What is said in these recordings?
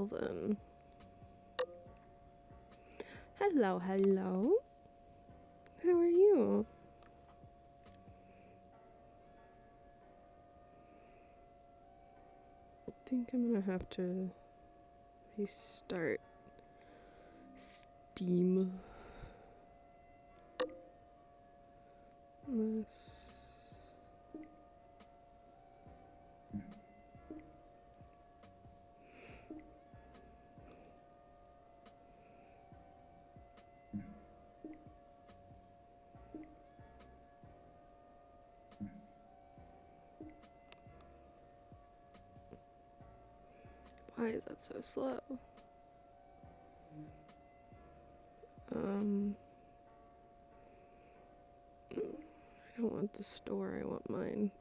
Well then. Hello, hello. How are you? I think I'm gonna have to restart Steam. This. Why is that so slow? I don't want the store, I want mine.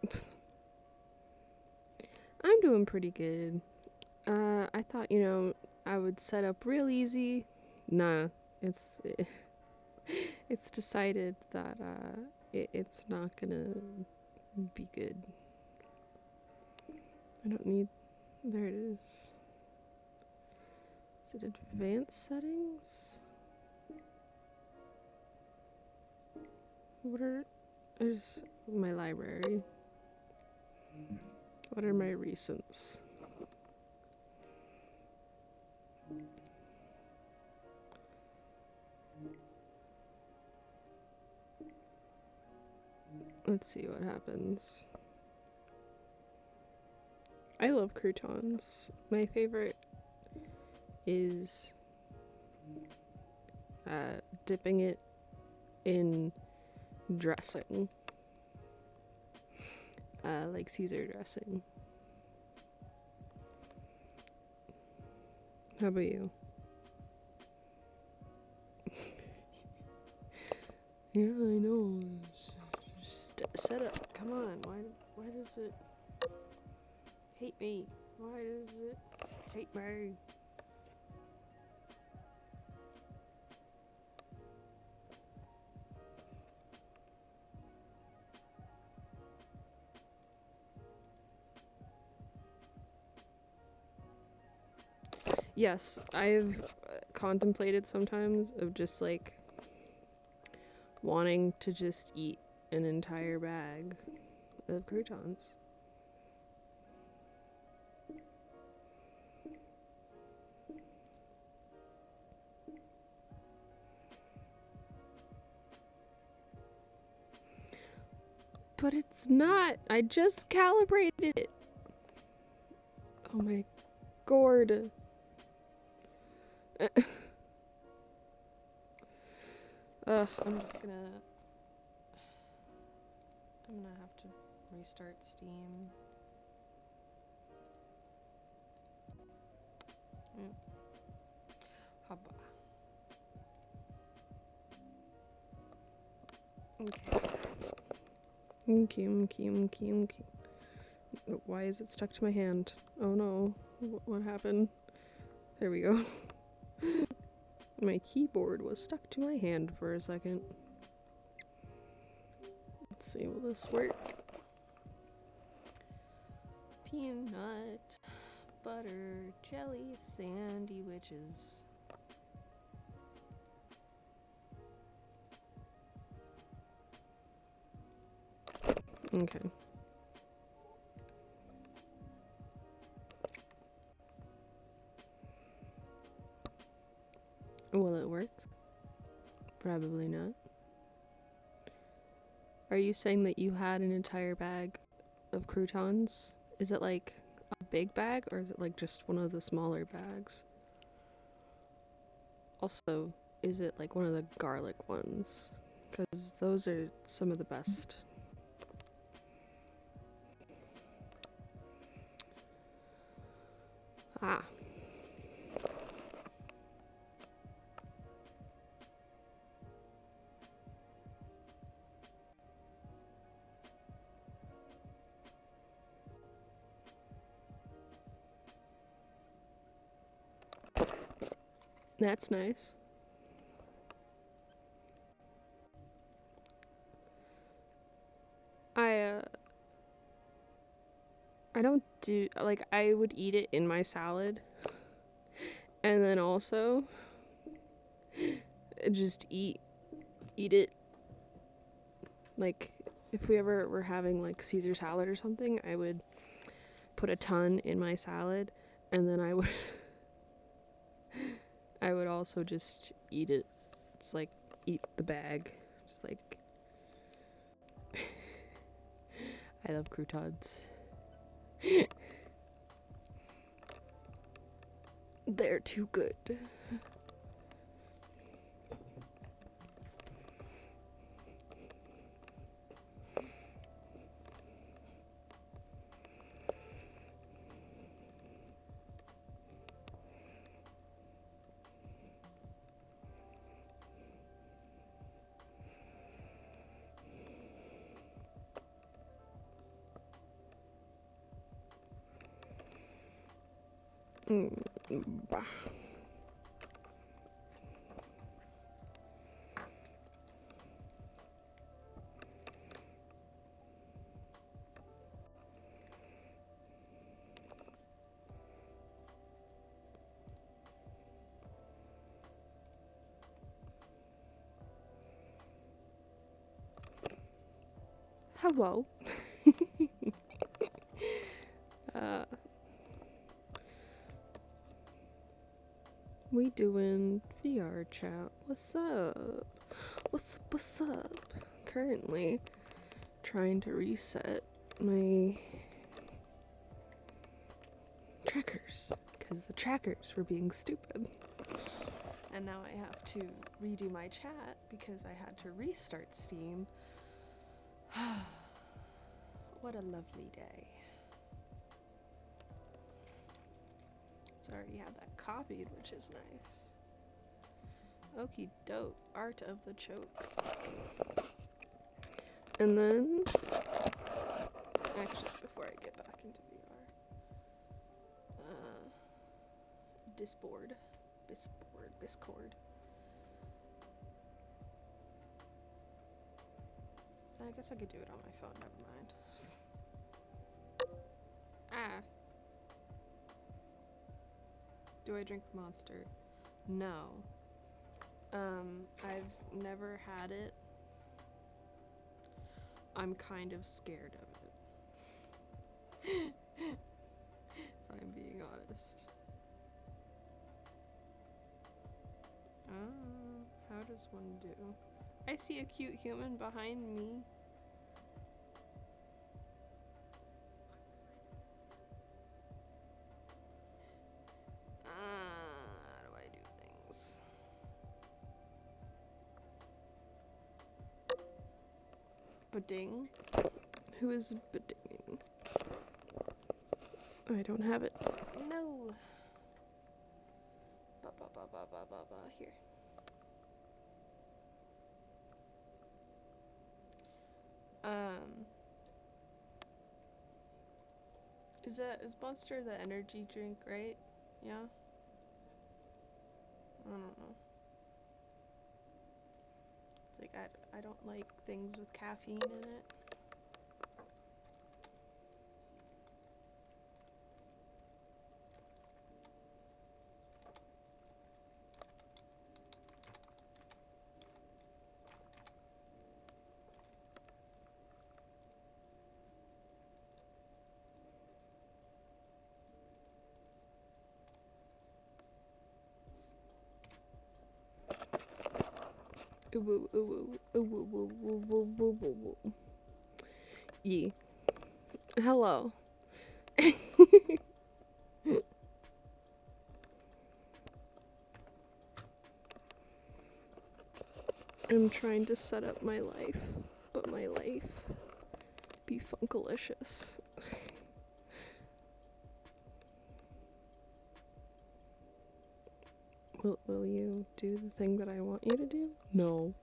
I'm doing pretty good. I thought, I would set up real easy. Nah, it's it's decided that it's not gonna be good. I don't need. There it is. Is it advanced settings? What are. There's my library. What are my recents? Let's see what happens. I love croutons. My favorite is dipping it in dressing. Like Caesar dressing. How about you? Yeah, I know. Just set up. Come on. Why does it hate me? Why does it hate me? Yes, I've contemplated sometimes of just like wanting to just eat an entire bag of croutons. But it's not. I just calibrated it. Oh my god. I'm gonna have to restart Steam. Haba. Okay. Why is it stuck to my hand? Oh no. What happened? There we go. My keyboard was stuck to my hand for a second. Let's see, will this work? Peanut, butter, jelly, sandy witches. Okay. Will it work? Probably not. Are you saying that you had an entire bag of croutons? Is it like a big bag or is it like just one of the smaller bags? Also, is it like one of the garlic ones? Because those are some of the best. Ah. That's nice. I don't do, like, I would eat it in my salad, And then also just eat it. Like, if we ever were having like Caesar salad or something, I would put a ton in my salad, and then I would I would also just eat it. It's like eat the bag. Just like I love croutons. They're too good. Bah. Hello. uh, we doing VR chat. What's up? What's up? Currently trying to reset my trackers because the trackers were being stupid. And now I have to redo my chat because I had to restart Steam. What a lovely day. It's already had that copied, which is nice. Okie doke, art of the choke. And then, actually, before I get back into VR, Discord. I guess I could do it on my phone, never mind. Ah. Do I drink Monster? No. I've never had it. I'm kind of scared of it. If I'm being honest. Oh, how does one do? I see a cute human behind me. How do I do things? Bading? Who is badinging? I don't have it. No. Here. Is Monster the energy drink, right? Yeah? I don't know. It's like I don't like things with caffeine in it. Yee. Hello. I'm trying to set up my life, but my life be funkalicious. Will you do the thing that I want you to do? No.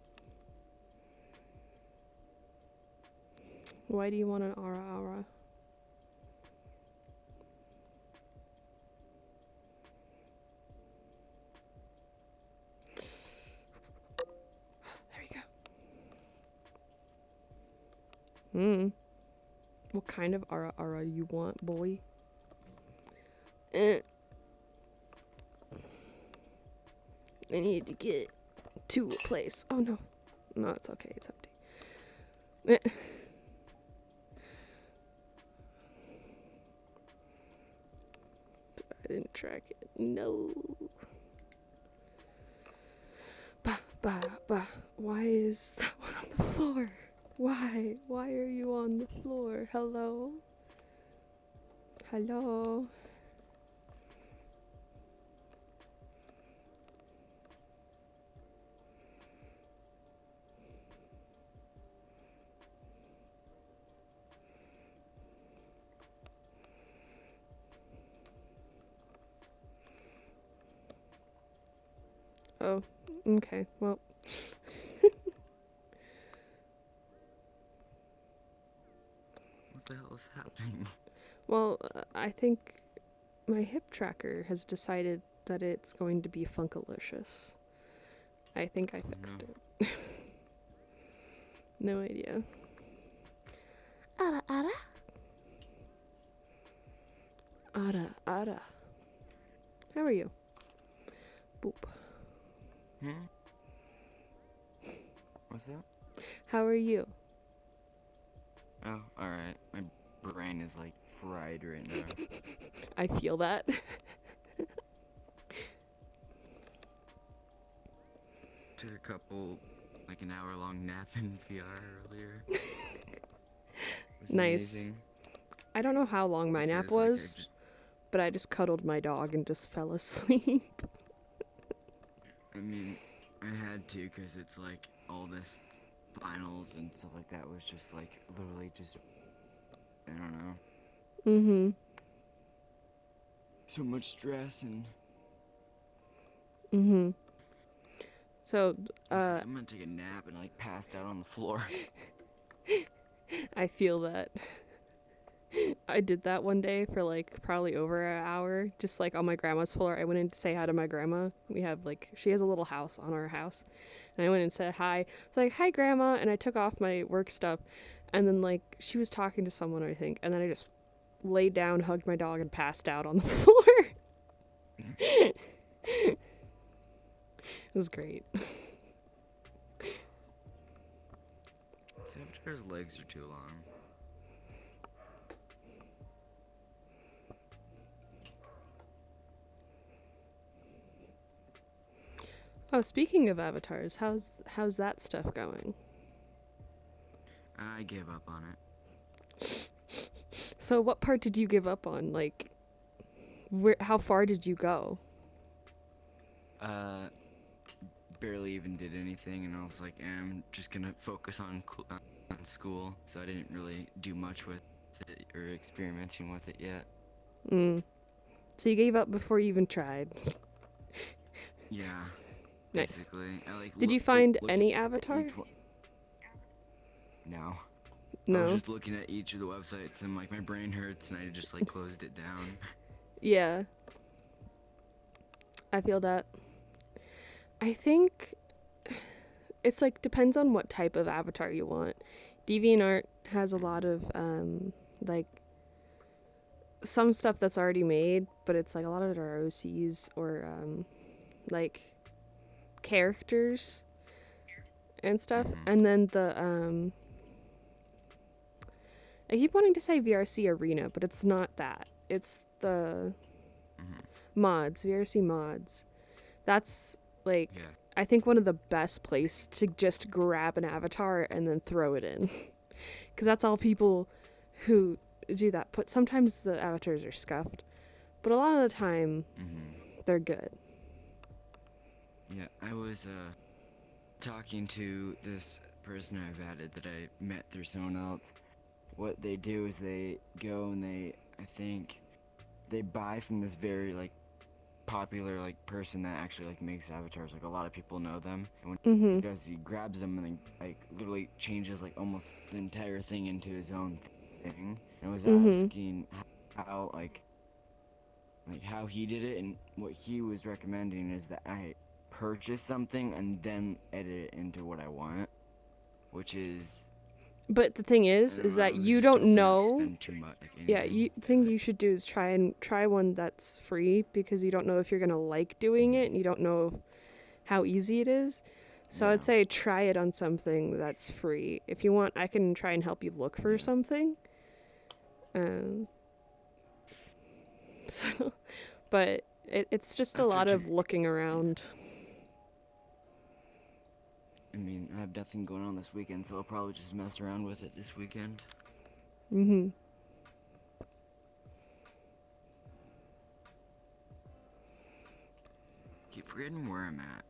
Why do you want an aura? There we go. What kind of aura you want, boy? I need to get to a place. Oh no. No, it's okay. It's empty. Eh. I didn't track it. No. Bah, bah, bah. Why is that one on the floor? Why? Why are you on the floor? Hello? Hello? Oh, okay. Well, What the hell is happening? I think my hip tracker has decided that it's going to be Funkalicious. I think I Oh fixed no. it. No idea. Ara, ara. Ara, ara. How are you? Boop. Hmm? What's that? How are you? Oh, alright. My brain is like fried right now. I feel that. Took a couple, like an hour-long nap in VR earlier. It was Nice. amazing. I don't know how long my nap Because, like, was, but I just cuddled my dog and just fell asleep. I mean, I had to because it's like all this finals and stuff like that was just like literally just, I don't know, Mm-hmm. so much stress and Mm-hmm. So, I was like, I'm gonna take a nap and like passed out on the floor. I feel that. I did that one day for like probably over an hour, just like on my grandma's floor. I went in to say hi to my grandma. We have like, she has a little house on our house. And I went and said hi. It's like, hi, grandma. And I took off my work stuff. And then like, she was talking to someone, I think. And then I just laid down, hugged my dog, and passed out on the floor. It was great. Saboteur's legs are too long. Oh, speaking of avatars, how's that stuff going? I gave up on it. So what part did you give up on? Like, how far did you go? Uh, barely even did anything, and I was like, I'm just gonna focus on school, so I didn't really do much with it or experimenting with it yet. Mm. So you gave up before you even tried. Yeah, Nice. basically. I like Did you find looked any at avatar? each one. No, I was No. just looking at each of the websites, and like my brain hurts, and I just like closed it down. Yeah. I feel that. I think it's like depends on what type of avatar you want. DeviantArt has a lot of like some stuff that's already made, but it's like a lot of it are OCs or like characters and stuff. Mm-hmm. And then I keep wanting to say VRC Arena, but it's not that. It's the Mm-hmm. mods, VRC mods. That's like Yeah. I think one of the best place to just grab an avatar and then throw it in. Cuz that's all people who do that put. Sometimes the avatars are scuffed, but a lot of the time Mm-hmm. they're good. Yeah, I was talking to this person I've added that I met through someone else. What they do is they go and I think they buy from this very like popular like person that actually like makes avatars. Like a lot of people know them. And when he Mhm. does, he grabs them and then like literally changes like almost the entire thing into his own thing. And I was Mhm. asking how like how he did it, and what he was recommending is that I purchase something and then edit it into what I want, which is But the thing I is don't know. that I was you just don't hoping not to know. spend too much like Yeah, anything. you thing you should do is try one that's free because you don't know if you're going to like doing it and you don't know how easy it is. So Yeah. I'd say try it on something that's free. If you want, I can try and help you look for Yeah. something. Um, so, but it's just a After lot two. of looking Yeah. around. I mean, I have nothing going on this weekend, so I'll probably just mess around with it this weekend. Mm-hmm. Keep forgetting where I'm at.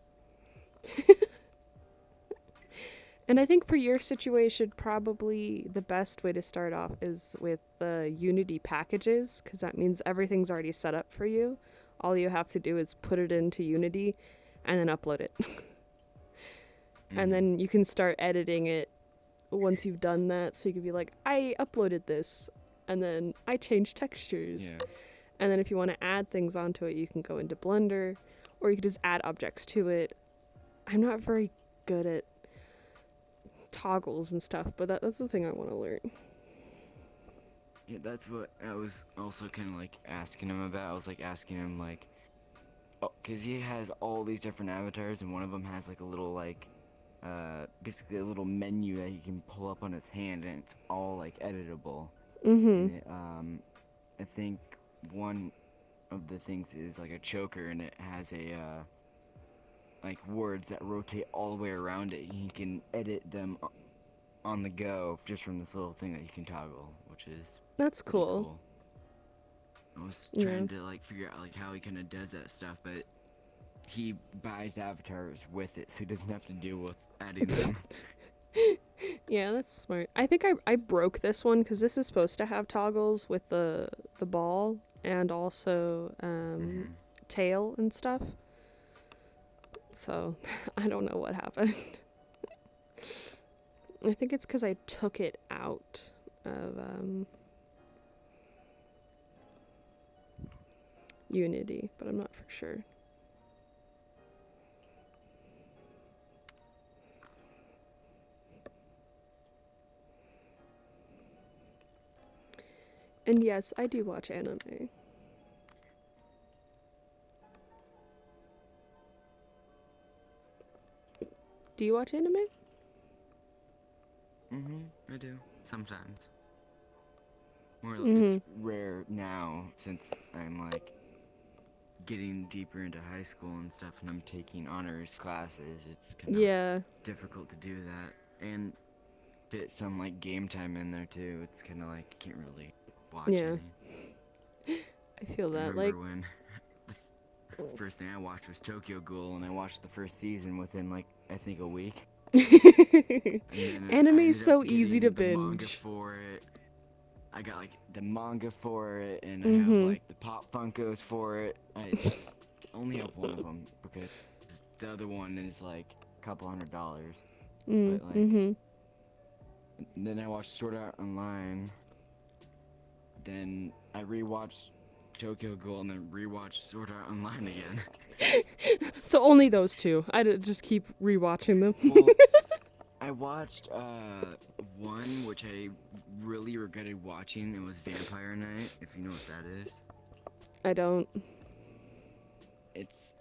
And I think for your situation, probably the best way to start off is with the Unity packages, because that means everything's already set up for you. All you have to do is put it into Unity and then upload it. And Mm-hmm. then you can start editing it once you've done that. So you can be like, I uploaded this, and then I changed textures. Yeah. And then if you want to add things onto it, you can go into Blender, or you can just add objects to it. I'm not very good at toggles and stuff, but that's the thing I want to learn. Yeah, that's what I was also kind of like asking him about. I was like asking him like, oh, cause he has all these different avatars, and one of them has like a little like, basically a little menu that he can pull up on his hand, and it's all like editable. Mm-hmm. And I think one of the things is like a choker, and it has a like words that rotate all the way around it. He can edit them on the go just from this little thing that you can toggle, which is That's pretty cool. cool. I was Yeah. trying to like figure out like how he kind of does that stuff, but he buys avatars with it, so he doesn't have to deal with adding them. Yeah, that's smart. I think I broke this one because this is supposed to have toggles with the ball and also Hmm. tail and stuff. So I don't know what happened. I think it's because I took it out of Unity, but I'm not for sure. And yes, I do watch anime. Do you watch anime? I do sometimes. It's Mm-hmm. rare now since I'm like getting deeper into high school and stuff, and I'm taking honors classes. It's kind of Yeah. difficult to do that and fit some like game time in there too. It's kind of like I can't really watch Yeah. any. I feel I that. Like, remember when the first thing I watched was Tokyo Ghoul, and I watched the first season within like I think a week. And then I anime is ended up so easy to getting the manga binge. for it. I got like the manga for it, and I have Mm-hmm. like the Pop Funkos for it. I only have one of them because the other one is like a couple $100. But like, Mm-hmm. then I watched Sword Art Online. Then I rewatched Tokyo Ghoul, and then rewatched Sword Art Online again. So only those two. Just keep rewatching them. Well, I watched one which I really regretted watching. It was Vampire Night, if you know what that is. I don't. It's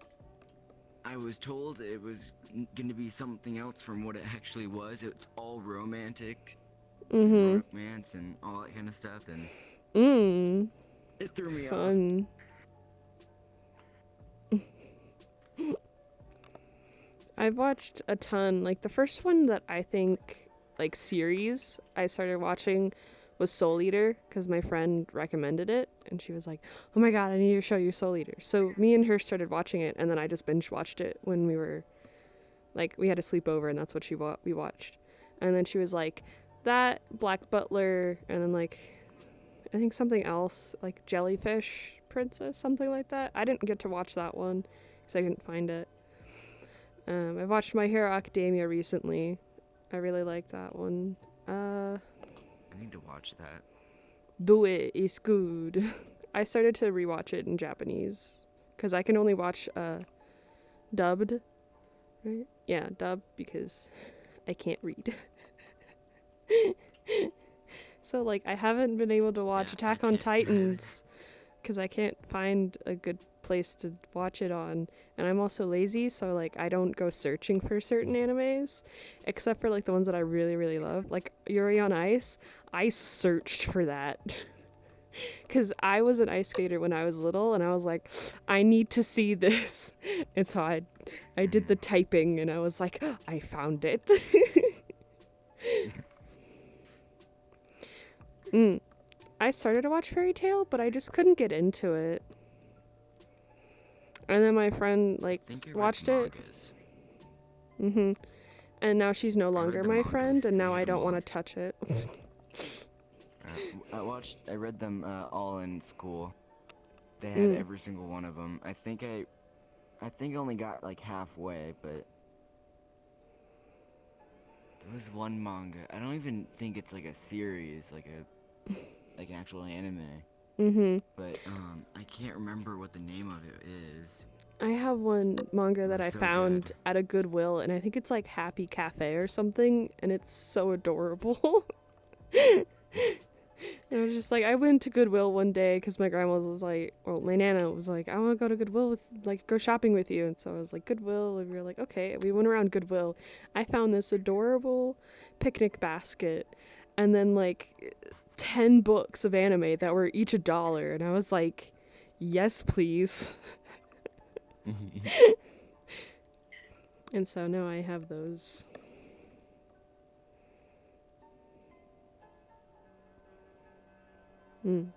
I was told it was going to be something else from what it actually was. It's all romantic Mm-hmm. and romance and all that kind of stuff, and Mm. it threw me off. Fun. I've watched a ton. Like the first one that I think like series I started watching was Soul Eater because my friend recommended it and she was like, "Oh my god, I need to show you Soul Eater." So me and her started watching it and then I just binge watched it when we were like we had a sleepover and that's what we watched. And then she was like, "That Black Butler," and then like I think something else like Jellyfish Princess, something like that. I didn't get to watch that one because I couldn't find it. I watched My Hero Academia recently. I really like that one. I need to watch that. Do it, it's good. I started to rewatch it in Japanese because I can only watch dubbed, right? Yeah, dubbed because I can't read. So like I haven't been able to watch Yeah, I Attack on can't. Titans because I can't find a good place to watch it on, and I'm also lazy, so like I don't go searching for certain animes, except for like the ones that I really really love, like Yuri on Ice. I searched for that because I was an ice skater when I was little, and I was like, I need to see this, and so I did the typing, and I was like, I found it. mm. I started to watch Fairy Tail, but I just couldn't get into it. And then my friend I like think I read watched the it. mangas. And now she's no I read longer the my friend, mangas. and I now read I them don't want all. to touch it. I read them all in school. They had mm. every single one of them. I think I only got like halfway, but there was one manga. I don't even think it's like a series, like an actual anime. Mhm. But I can't remember what the name of it is. I have one manga It that was I so good. found at a Goodwill, and I think it's like Happy Cafe or something, and it's so adorable. And I was just like, I went to Goodwill one day because my grandma was like, well, my nana was like, I want to go to Goodwill with, like, go shopping with you. And so I was like, Goodwill. And we were like, okay. We went around Goodwill. I found this adorable picnic basket and then, like, 10 books of anime that were each $1. And I was like, yes, please. And so now I have those. Mm.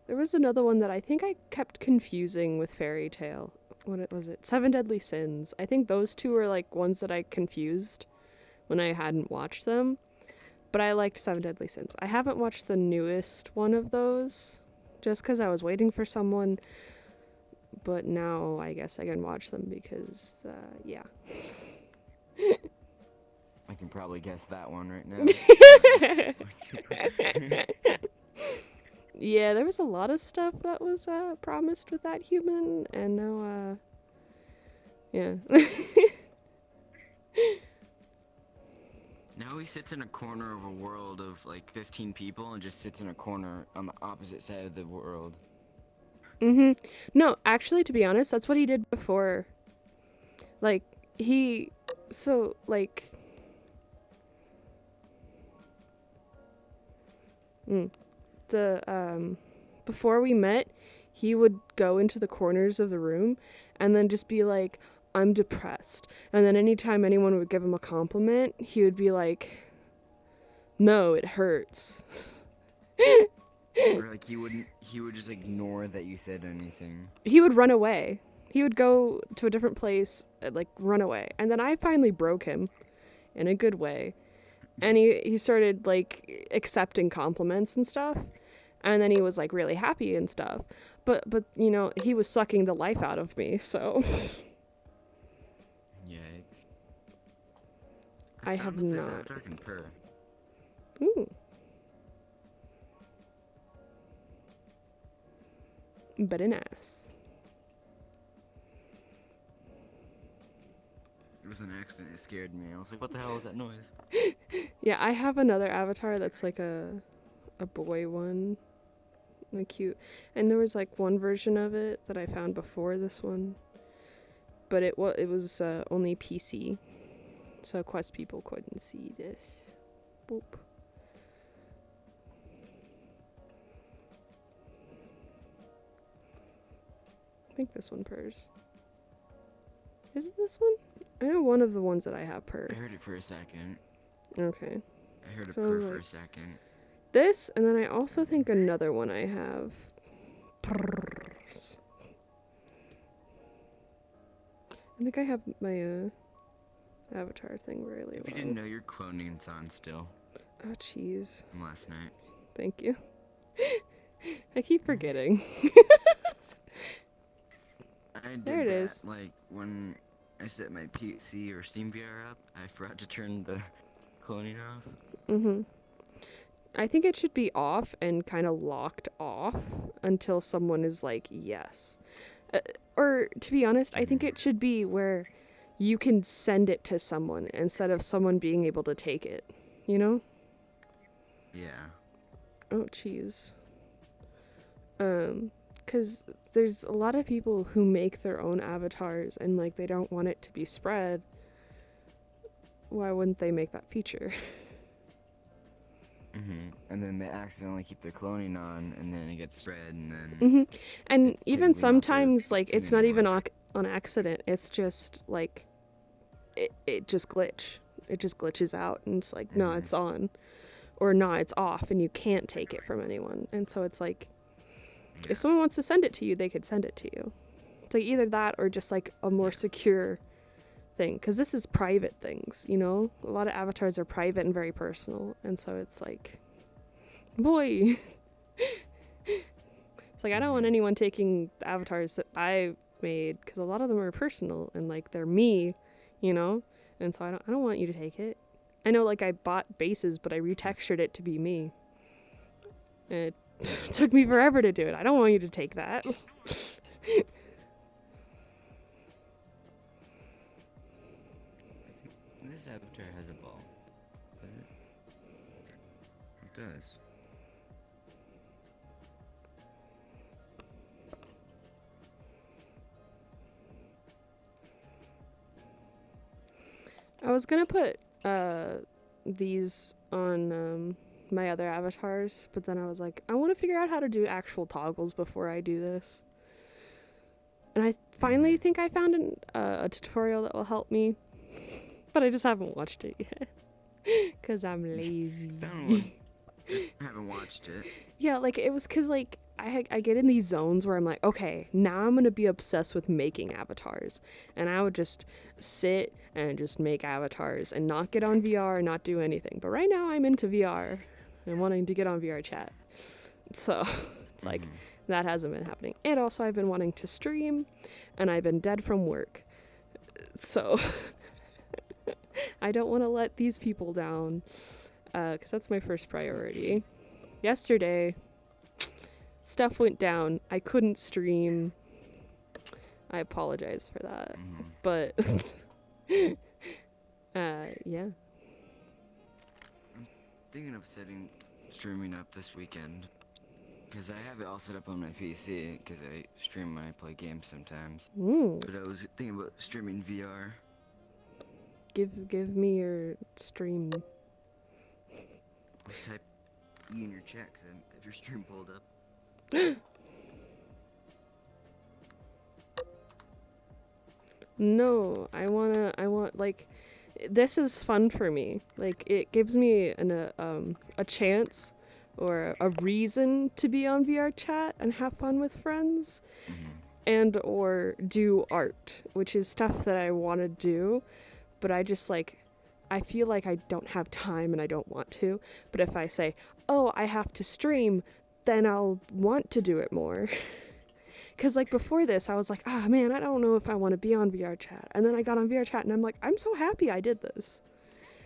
There was another one that I think I kept confusing with Fairy Tale. What was it? Seven Deadly Sins. I think those two were like ones that I confused when I hadn't watched them. But I liked Seven Deadly Sins. I haven't watched the newest one of those just because I was waiting for someone. But now I guess I can watch them because, yeah. I can probably guess that one right now. Yeah, there was a lot of stuff that was promised with that human, and now, yeah. Now he sits in a corner of a world of like 15 people and just sits in a corner on the opposite side of the world. No, actually, to be honest, that's what he did before. Like, he. So, like. Before we met, he would go into the corners of the room and then just be like, I'm depressed. And then anytime anyone would give him a compliment, he would be like, no, it hurts. Or like he would just ignore that you said anything. He would run away. He would go to a different place, like run away. And then I finally broke him in a good way. And he started like accepting compliments and stuff. And then he was like really happy and stuff. But you know, he was sucking the life out of me, so Yikes. I found have that this not. avatar can purr. Ooh. But an ass. It was an accident. It scared me. I was like, what the hell was that noise? Yeah, I have another avatar that's like a boy one. Like cute. And there was like one version of it that I found before this one. But it was only PC. So Quest people couldn't see this. Boop. I think this one purrs. Is it this one? I know one of the ones that I have purr. I heard it for a second. Okay. I heard it Sounds purr like for a second. this, and then I also think another one I have. Purrs. I think I have my avatar thing really If you low. didn't know, you're cloning San still. Oh, jeez. From last night. Thank you. I keep forgetting. I did There it that, is. like, when I set my PC or SteamVR up, I forgot to turn the cloning off. I think it should be off and kind of locked off until someone is like, yes. Or, to be honest, I think it should be where you can send it to someone instead of someone being able to take it. You know? Yeah. Oh, jeez. Because there's a lot of people who make their own avatars and, like, they don't want it to be spread. Why wouldn't they make that feature? And then they accidentally keep their cloning on, and then it gets spread, and then And it's even technically not their sometimes, like, thing it's not anymore. even on accident. It's just, like, it just glitch. It just glitches out, and it's like, no, it's on. Or no, it's off, and you can't take it from anyone. And so it's like, Yeah. if someone wants to send it to you, they could send it to you. It's like either that or just, like, a more secure thing. Because this is private things, you know? A lot of avatars are private and very personal. And so it's like, boy. It's like, I don't want anyone taking the avatars that I made, because a lot of them are personal and, like, they're me, you know? And so I don't want you to take it. I know, like, I bought bases, but I retextured it to be me. And it took me forever to do it. I don't want you to take that. I think this avatar has a ball. Does it? It does. I was gonna put these on my other avatars, but then I was like, I want to figure out how to do actual toggles before I do this. And I finally think I found a tutorial that will help me, but I just haven't watched it yet because I'm lazy. Found one. Just haven't watched it. Yeah, like, it was because, like, I get in these zones where I'm like, okay, now I'm going to be obsessed with making avatars. And I would just sit and just make avatars and not get on VR and not do anything. But right now I'm into VR and wanting to get on VR chat. So it's like, that hasn't been happening. And also I've been wanting to stream and I've been dead from work. So I don't want to let these people down because that's my first priority. Yesterday, stuff went down. I couldn't stream. I apologize for that. But, yeah. I'm thinking of setting streaming up this weekend. Because I have it all set up on my PC, because I stream when I play games sometimes. But I was thinking about streaming VR. Give me your stream. Let's type E in your chat, because I have your stream pulled up. No, I want, like, this is fun for me. Like, it gives me a chance or a reason to be on VR chat and have fun with friends and or do art, which is stuff that I want to do, but I just, like, I feel like I don't have time and I don't want to. But if I say, oh, I have to stream, then I'll want to do it more. Because, like, before this, I was like, ah, man, I don't know if I want to be on VR chat. And then I got on VR chat and I'm like, I'm so happy I did this.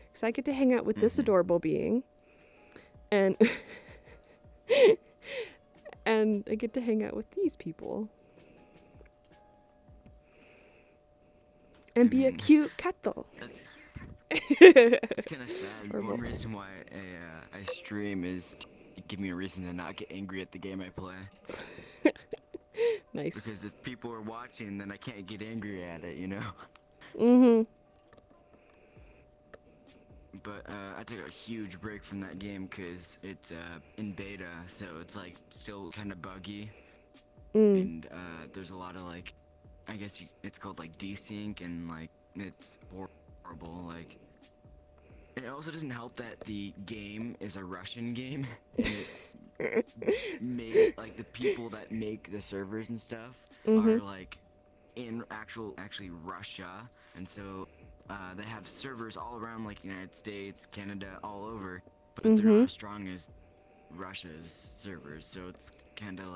Because I get to hang out with this adorable being. And and I get to hang out with these people. And be a cute catto. It's kind of sad. One reason why I stream is to give me a reason to not get angry at the game I play. Nice. Because if people are watching, then I can't get angry at it, you know? But I took a huge break from that game because it's in beta, so it's like still kind of buggy. And there's a lot of, like, I guess it's called like desync, and like it's horrible. Like, it also doesn't help that the game is a Russian game. And it's made, like, the people that make the servers and stuff are like in actually Russia, and so they have servers all around, like, United States, Canada, all over, but they're not as strong as Russia's servers, so it's kind of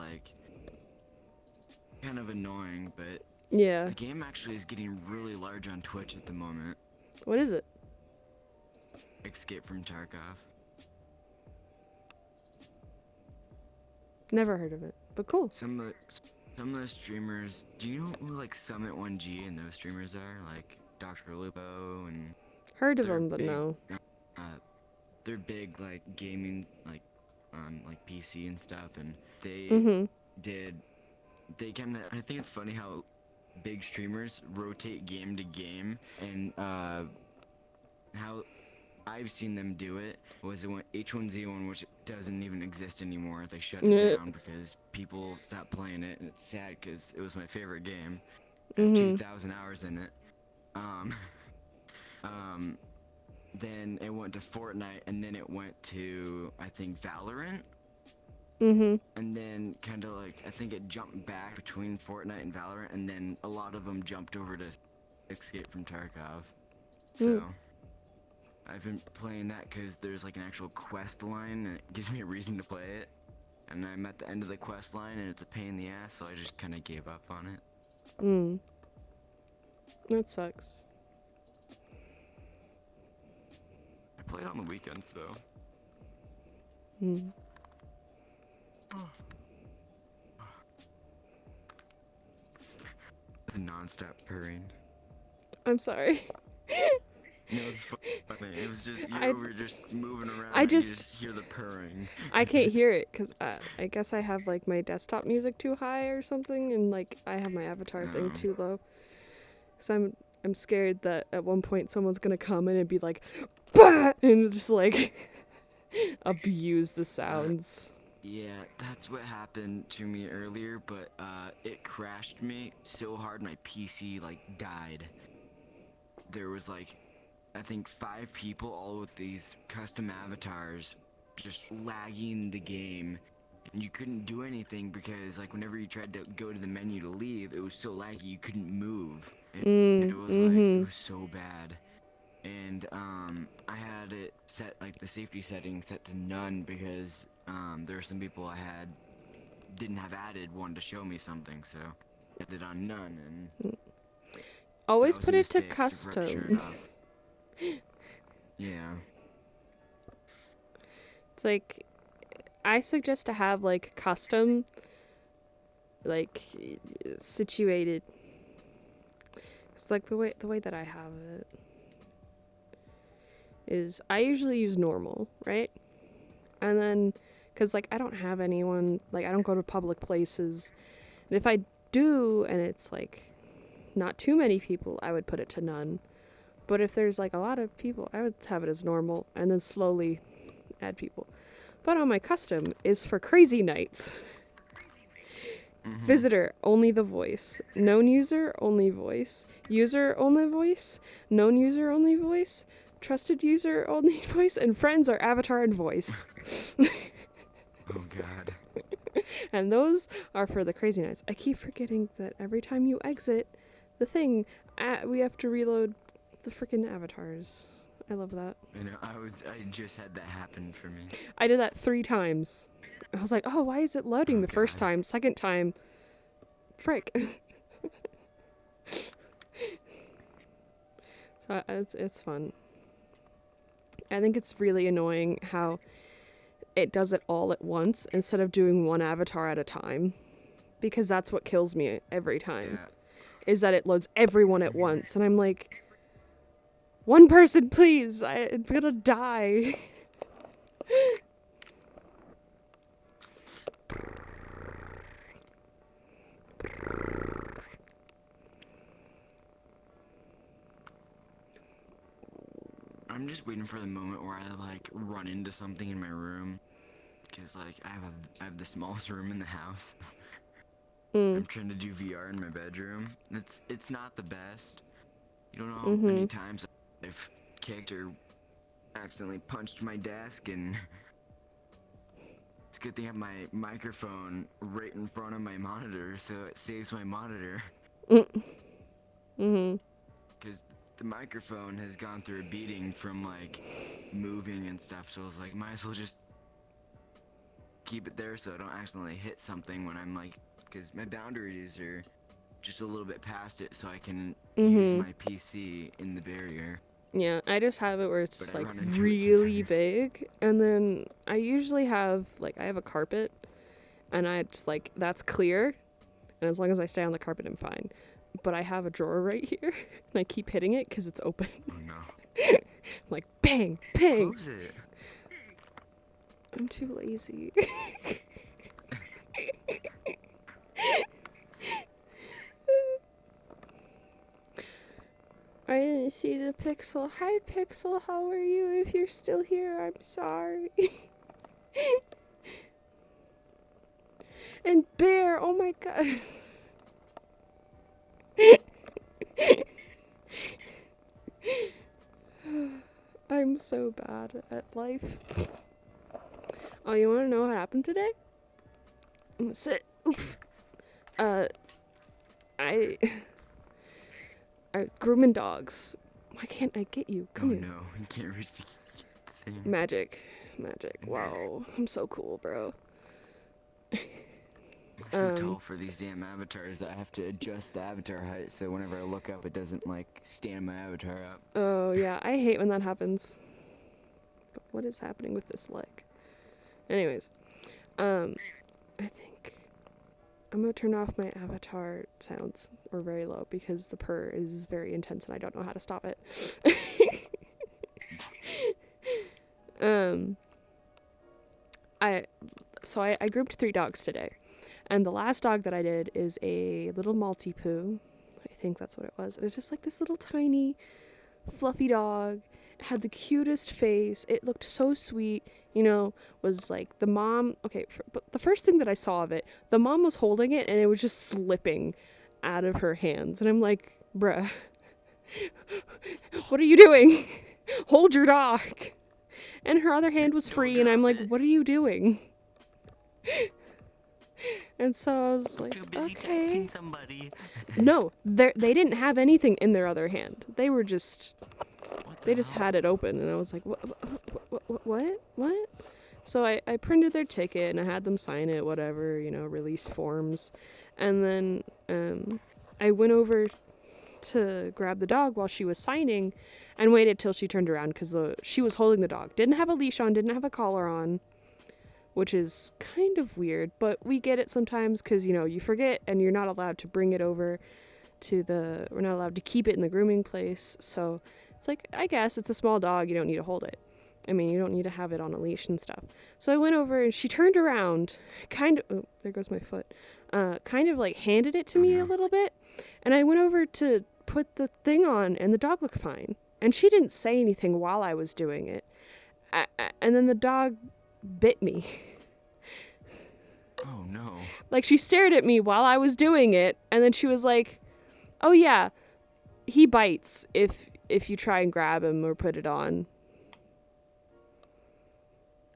annoying. But Yeah. the game actually is getting really large on Twitch at the moment. What is it? Escape from Tarkov. Never heard of it, but cool. Some of the streamers, do you know who, like, Summit 1G and those streamers are? Like Dr. Lupo and... Heard of them, but no. they're big like gaming like on like PC and stuff, and they Mhm. did they kind of I think it's funny how big streamers rotate game to game, and how I've seen them do it was when H1Z1, which doesn't even exist anymore. They shut it Yeah. down because people stopped playing it, and it's sad because it was my favorite game. I have Mhm. 2,000 hours in it. Um, um, then it went to Fortnite, and then it went to I think Valorant, Mhm. and then kind of like I think it jumped back between Fortnite and Valorant, and then a lot of them jumped over to Escape from Tarkov. So Mm. I've been playing that because there's like an actual quest line, and it gives me a reason to play it. And I'm at the end of the quest line, and it's a pain in the ass, so I just kind of gave up on it. Mm. That sucks. I play it on the weekends though. Mm. The non-stop purring. I'm sorry. No, it's funny. It was just you I- over just moving around. I and you just- just hear the purring. I can't hear it because I guess I have like my desktop music too high or something, and like I have my avatar thing Oh. too low. So I'm scared that at one point someone's gonna come in and be like, bah! And just like abuse the sounds. Yeah, that's what happened to me earlier, but it crashed me so hard my PC like died. There was like I think 5 people all with these custom avatars just lagging the game, and you couldn't do anything because like whenever you tried to go to the menu to leave, it was so laggy you couldn't move. And it was like it was so bad. And I had it set like the safety setting set to none because there were some people I had didn't have added wanted to show me something, so I did it on none, and Always that was put a it to mistake, so Grub showed custom. up. Yeah. It's like I suggest to have like custom like situated. It's like the way that I have it is I usually use normal, right? And then cuz like I don't have anyone, like I don't go to public places. And if I do and it's like not too many people, I would put it to none. But if there's like a lot of people, I would have it as normal and then slowly add people. But on my custom is for crazy nights. Mhm. Visitor, only the voice. Known user, only voice. User, only voice. Known user, only voice. Trusted user, only voice. And friends are avatar and voice. Oh god. And those are for the crazy nights. I keep forgetting that every time you exit the thing, we have to reload the freaking avatars. I love that. You know, I just had that happen for me. I did that 3 times. I was like, oh, why is it loading Oh, the first God. time? Second time, frick. So it's fun. I think it's really annoying how it does it all at once instead of doing one avatar at a time. Because that's what kills me every time. Yeah. Is that it loads everyone at once. And I'm like, one person, please. I'm gonna die. I'm just waiting for the moment where I like run into something in my room, cause like I have the smallest room in the house. I'm trying to do VR in my bedroom. It's not the best. You don't know how many times I've kicked or accidentally punched my desk, and it's a good thing I have my microphone right in front of my monitor, so it saves my monitor. Because the microphone has gone through a beating from like moving and stuff, so I was like, might as well just keep it there so I don't accidentally hit something when I'm like, because my boundaries are just a little bit past it, so I can use my PC in the barrier. Yeah, I just have it where it's But just I like run into it really sometimes. big, and then I usually have like I have a carpet, and I just like that's clear, and as long as I stay on the carpet, I'm fine. But I have a drawer right here, and I keep hitting it because it's open. Oh no. I'm like bang, bang. Close it. I'm too lazy. I didn't see the Pixel. Hi, Pixel. How are you? If you're still here, I'm sorry. And Bear. Oh my god. I'm so bad at life. Oh, you want to know what happened today? I'm gonna sit. Oof. I grooming dogs. Why can't I get you? Come Oh here. no, you can't reach the thing. Magic. Wow. I'm so cool, bro. I'm so tall for these damn avatars that I have to adjust the avatar height so whenever I look up it doesn't like stand my avatar up. Oh, yeah. I hate when that happens. But what is happening with this leg? Anyways. I think I'm gonna turn off my avatar sounds or very low because the purr is very intense and I don't know how to stop it. I grouped 3 dogs today. And the last dog that I did is a little Maltipoo. I think that's what it was. And it's just like this little tiny, fluffy dog. It had the cutest face. It looked so sweet. You know, was like the mom. Okay, but the first thing that I saw of it, the mom was holding it and it was just slipping out of her hands. And I'm like, bruh, what are you doing? Hold your dog. And her other hand was free. And I'm like, what are you doing? And so I was like, too busy okay. texting somebody. No, they didn't have anything in their other hand. They were just, they just had it open. And I was like, what? So I printed their ticket and I had them sign it, whatever, you know, release forms. And then I went over to grab the dog while she was signing and waited till she turned around because she was holding the dog. Didn't have a leash on, didn't have a collar on. Which is kind of weird, but we get it sometimes because, you know, you forget and you're not allowed to bring it over to we're not allowed to keep it in the grooming place. So it's like, I guess it's a small dog. You don't need to hold it. I mean, you don't need to have it on a leash and stuff. So I went over and she turned around, oh, there goes my foot, kind of like handed it to me a little bit. And I went over to put the thing on and the dog looked fine. And she didn't say anything while I was doing it. And then the dog bit me. Oh no. Like she stared at me while I was doing it and then she was like, "Oh yeah, he bites if you try and grab him or put it on."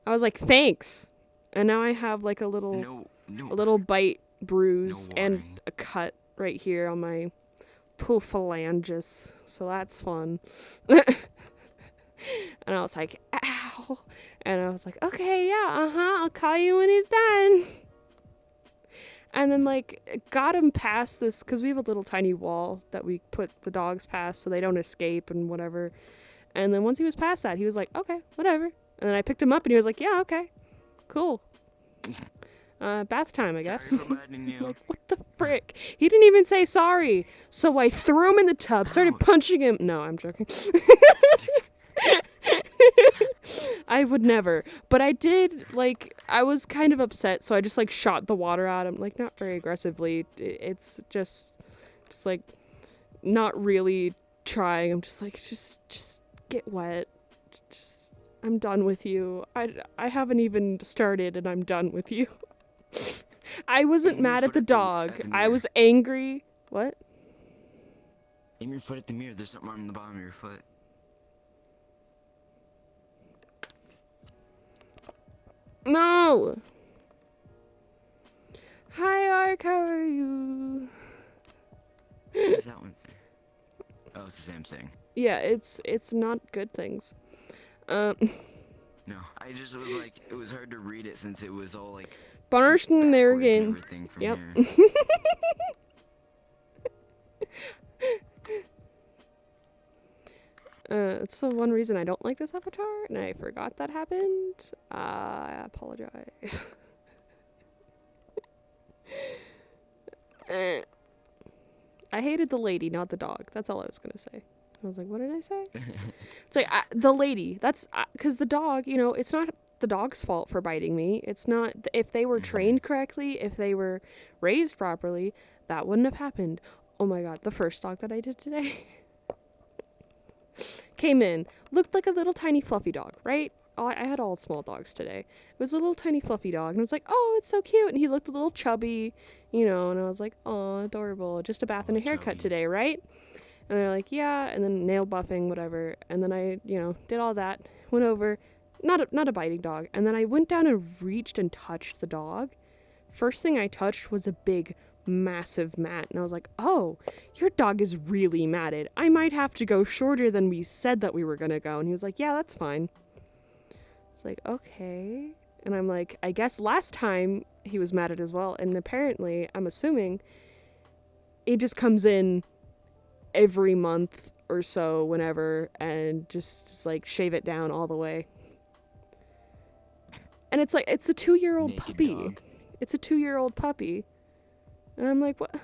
I was like, "Thanks." And now I have like a little bite bruise and a cut right here on my two phalanges. So that's fun. And I was like, ow. And I was like, okay, yeah, I'll call you when he's done. And then, like, got him past this, because we have a little tiny wall that we put the dogs past so they don't escape and whatever. And then once he was past that, he was like, okay, whatever. And then I picked him up and he was like, yeah, okay, cool. Bath time, I guess. Like, what the frick? He didn't even say sorry. So I threw him in the tub, started punching him. No, I'm joking. I would never. But I did, like, I was kind of upset, so I just, like, shot the water at him. Like, not very aggressively. It's just like, not really trying. I'm just like, just get wet. Just, I'm done with you. I haven't even started, and I'm done with you. I wasn't mad at the dog. I was angry. What? Aim your foot at the mirror. There's something on the bottom of your foot. No! Hi, Ark, how are you? What does that one say? Oh, it's the same thing. Yeah, it's not good things. No, I just was like, it was hard to read it since it was all like Barnishing there again. Everything from Yep. here. It's the one reason I don't like this avatar, and I forgot that happened. I apologize. I hated the lady, not the dog. That's all I was gonna say. I was like, what did I say? It's like, the lady. That's, because the dog, you know, it's not the dog's fault for biting me. It's not, if they were Mm-hmm. trained correctly, if they were raised properly, that wouldn't have happened. Oh my god, the first dog that I did today came in, looked like a little tiny fluffy dog, right? I had all small dogs today. It was a little tiny fluffy dog, and I was like, oh, it's so cute. And he looked a little chubby, and I was like, oh, adorable. Just a bath and a haircut Chubby. today, right? And they're like, yeah, and then nail buffing, whatever. And then I, did all that, went over, not a biting dog. And then I went down and reached and touched the dog. First thing I touched was a big, massive mat. And I was like, oh, your dog is really matted. I might have to go shorter than we said that we were going to go. And he was like, yeah, that's fine. It's like, okay. And I'm like, I guess last time he was matted as well. And apparently, I'm assuming, it just comes in every month or so, whenever, and just like shave it down all the way. And it's like, it's a 2-year-old Naked puppy. dog. It's a 2-year-old puppy. And I'm like, what?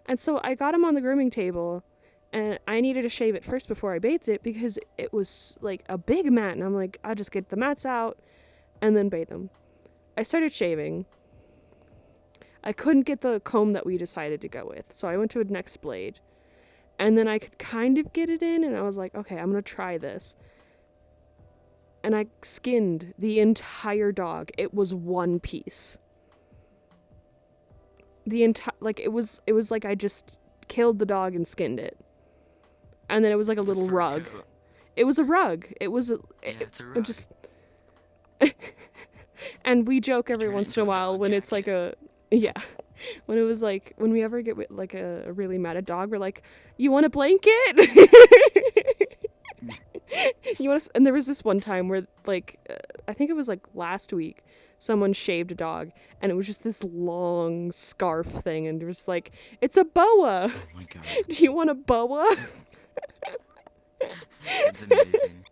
And so I got him on the grooming table, and I needed to shave it first before I bathed it because it was like a big mat. And I'm like, I'll just get the mats out and then bathe them. I started shaving. I couldn't get the comb that we decided to go with, so I went to a next blade. And then I could kind of get it in, and I was like, okay, I'm going to try this. And I skinned the entire dog. It was one piece. The entire, like, it was like I just killed the dog and skinned it. And then it was like a It's little fur rug. coat. It was a rug. It was It's a it rug. just and we joke every Turn it once in into a a while dog when it's like jacket. yeah. When it was like, when we ever get like a really mad dog, we're like, you want a blanket? You want to? And there was this one time where, like, I think it was like last week, someone shaved a dog, and it was just this long scarf thing, and it was like, it's a boa. Oh my god. Do you want a boa? It's amazing.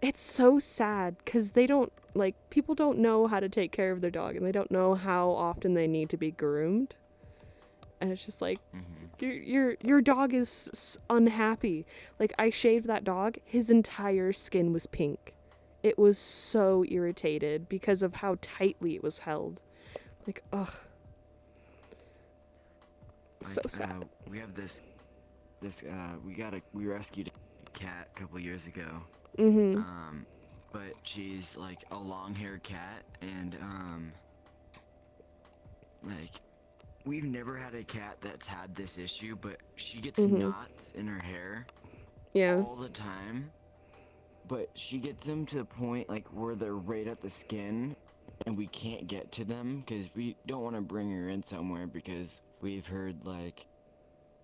It's so sad because they don't, like, people don't know how to take care of their dog, and they don't know how often they need to be groomed. And it's just like, Mm-hmm. your dog is unhappy. Like, I shaved that dog, his entire skin was pink. It was so irritated because of how tightly it was held. Like, ugh. So Like, sad. we have we rescued a cat a couple years ago. Mm-hmm. But she's like a long-haired cat, and like, we've never had a cat that's had this issue, but she gets Mm-hmm. knots in her hair Yeah. all the time. But she gets them to the point like where they're right at the skin, and we can't get to them because we don't want to bring her in somewhere because we've heard like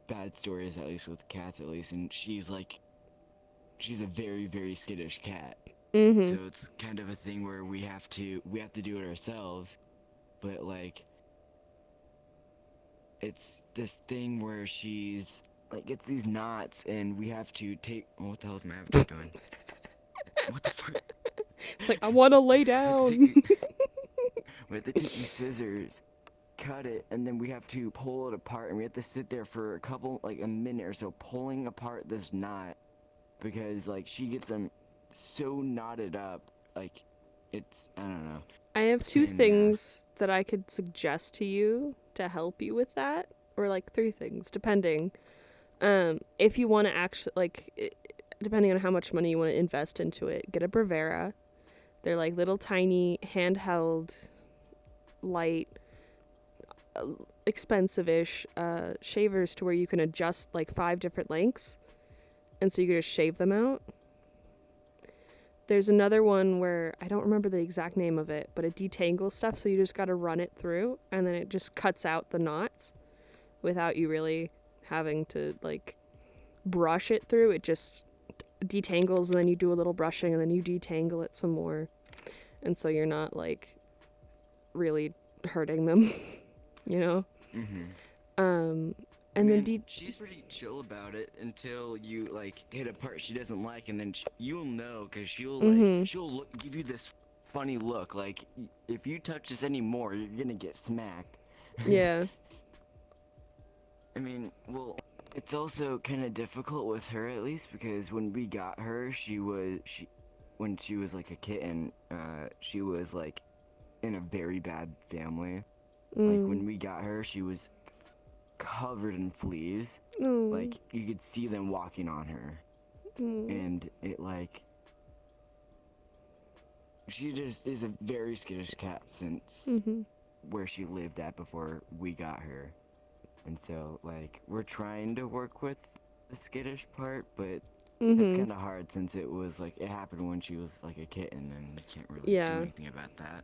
bad stories, at least with cats, at least, and she's a very, very skittish cat. Mm-hmm. So it's kind of a thing where we have to do it ourselves, but like, it's this thing where she's like gets these knots, and we have to take. Oh, what the hell is my avatar doing? What the fuck? It's like, I want to lay We have to down. we have to take these scissors, cut it, and then we have to pull it apart, and we have to sit there for a minute or so pulling apart this knot because like she gets them so knotted up, like it's, I don't know. I have It's a two pain in the ass. things that I could suggest to you to help you with that, or like 3 things, depending. If you want to actually, like, depending on how much money you want to invest into it, get a Bravera. They're like little tiny handheld, light, expensive-ish shavers to where you can adjust like 5 different lengths, and so you can just shave them out. There's another one where I don't remember the exact name of it, but it detangles stuff, so you just got to run it through, and then it just cuts out the knots without you really having to like brush it through. It just detangles, and then you do a little brushing, and then you detangle it some more, and so you're not like really hurting them, you know. Mm-hmm. And I then mean, she's pretty chill about it until you like hit a part she doesn't like, and then you'll know because Mhm. she'll give you this funny look. Like, if you touch this anymore, you're gonna get smacked. Yeah. I mean, well, it's also kind of difficult with her, at least, because when we got her, when she was like a kitten, she was like in a very bad family. Like Mm. when we got her, she was covered in fleas. Oh. Like you could see them walking on her, Mm. and it like she just is a very skittish cat since Mhm. where she lived at before we got her. And so like we're trying to work with the skittish part, but it's Mhm. kind of hard since it was like it happened when she was like a kitten, and we can't really do Yeah. anything about that.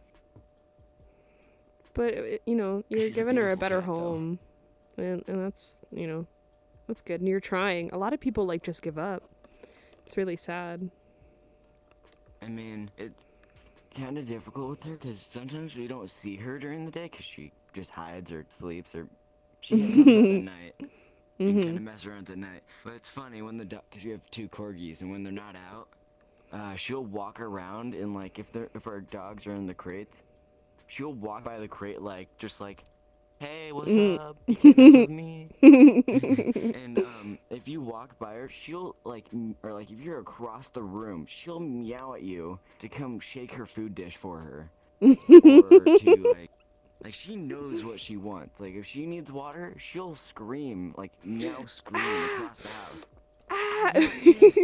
But you're She's a giving her a beautiful better cat, though. home, and that's good. And you're trying. A lot of people like just give up. It's really sad. I mean, it's kind of difficult with her because sometimes we don't see her during the day because she just hides or sleeps or she comes out at Mhm. night and kind of mess around at night. But it's funny when the because we have two corgis and when they're not out, she'll walk around and like if our dogs are in the crates, she'll walk by the crate like just like, hey, what's Mhm. up? You can't mess with me. And if you walk by her, she'll like, or like if you're across the room, she'll meow at you to come shake her food dish for her, or to like she knows what she wants. Like if she needs water, she'll scream, like meow, scream Ah. across the house. I Ah. want this.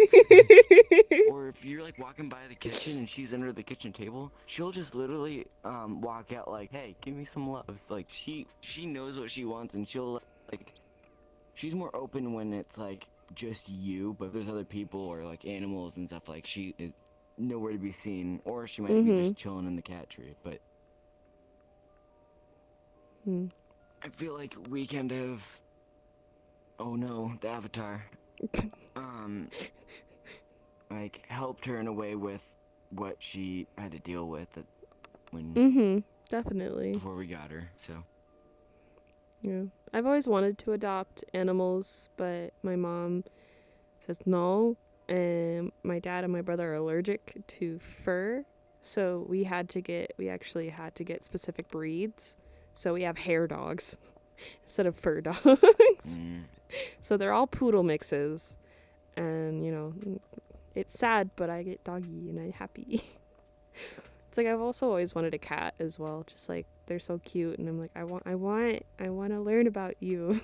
Or if you're like walking by the kitchen and she's under the kitchen table, she'll just literally walk out like, hey, give me some loves. Like she knows what she wants and she'll like she's more open when it's like just you, but if there's other people or like animals and stuff, like she is nowhere to be seen, or she might be Mhm. just chilling in the cat tree. But Mhm. I feel like we kind of, oh no, the Avatar, um, like helped her in a way with what she had to deal with when Mhm. Definitely. before we got her. So Yeah. I've always wanted to adopt animals, but my mom says no, and my dad and my brother are allergic to fur, so we actually had to get specific breeds. So we have hair dogs instead of fur dogs. mm, So they're all poodle mixes, and it's sad, but I get doggy and I'm happy. It's like I've also always wanted a cat as well. Just like they're so cute, and I'm like I want to learn about you.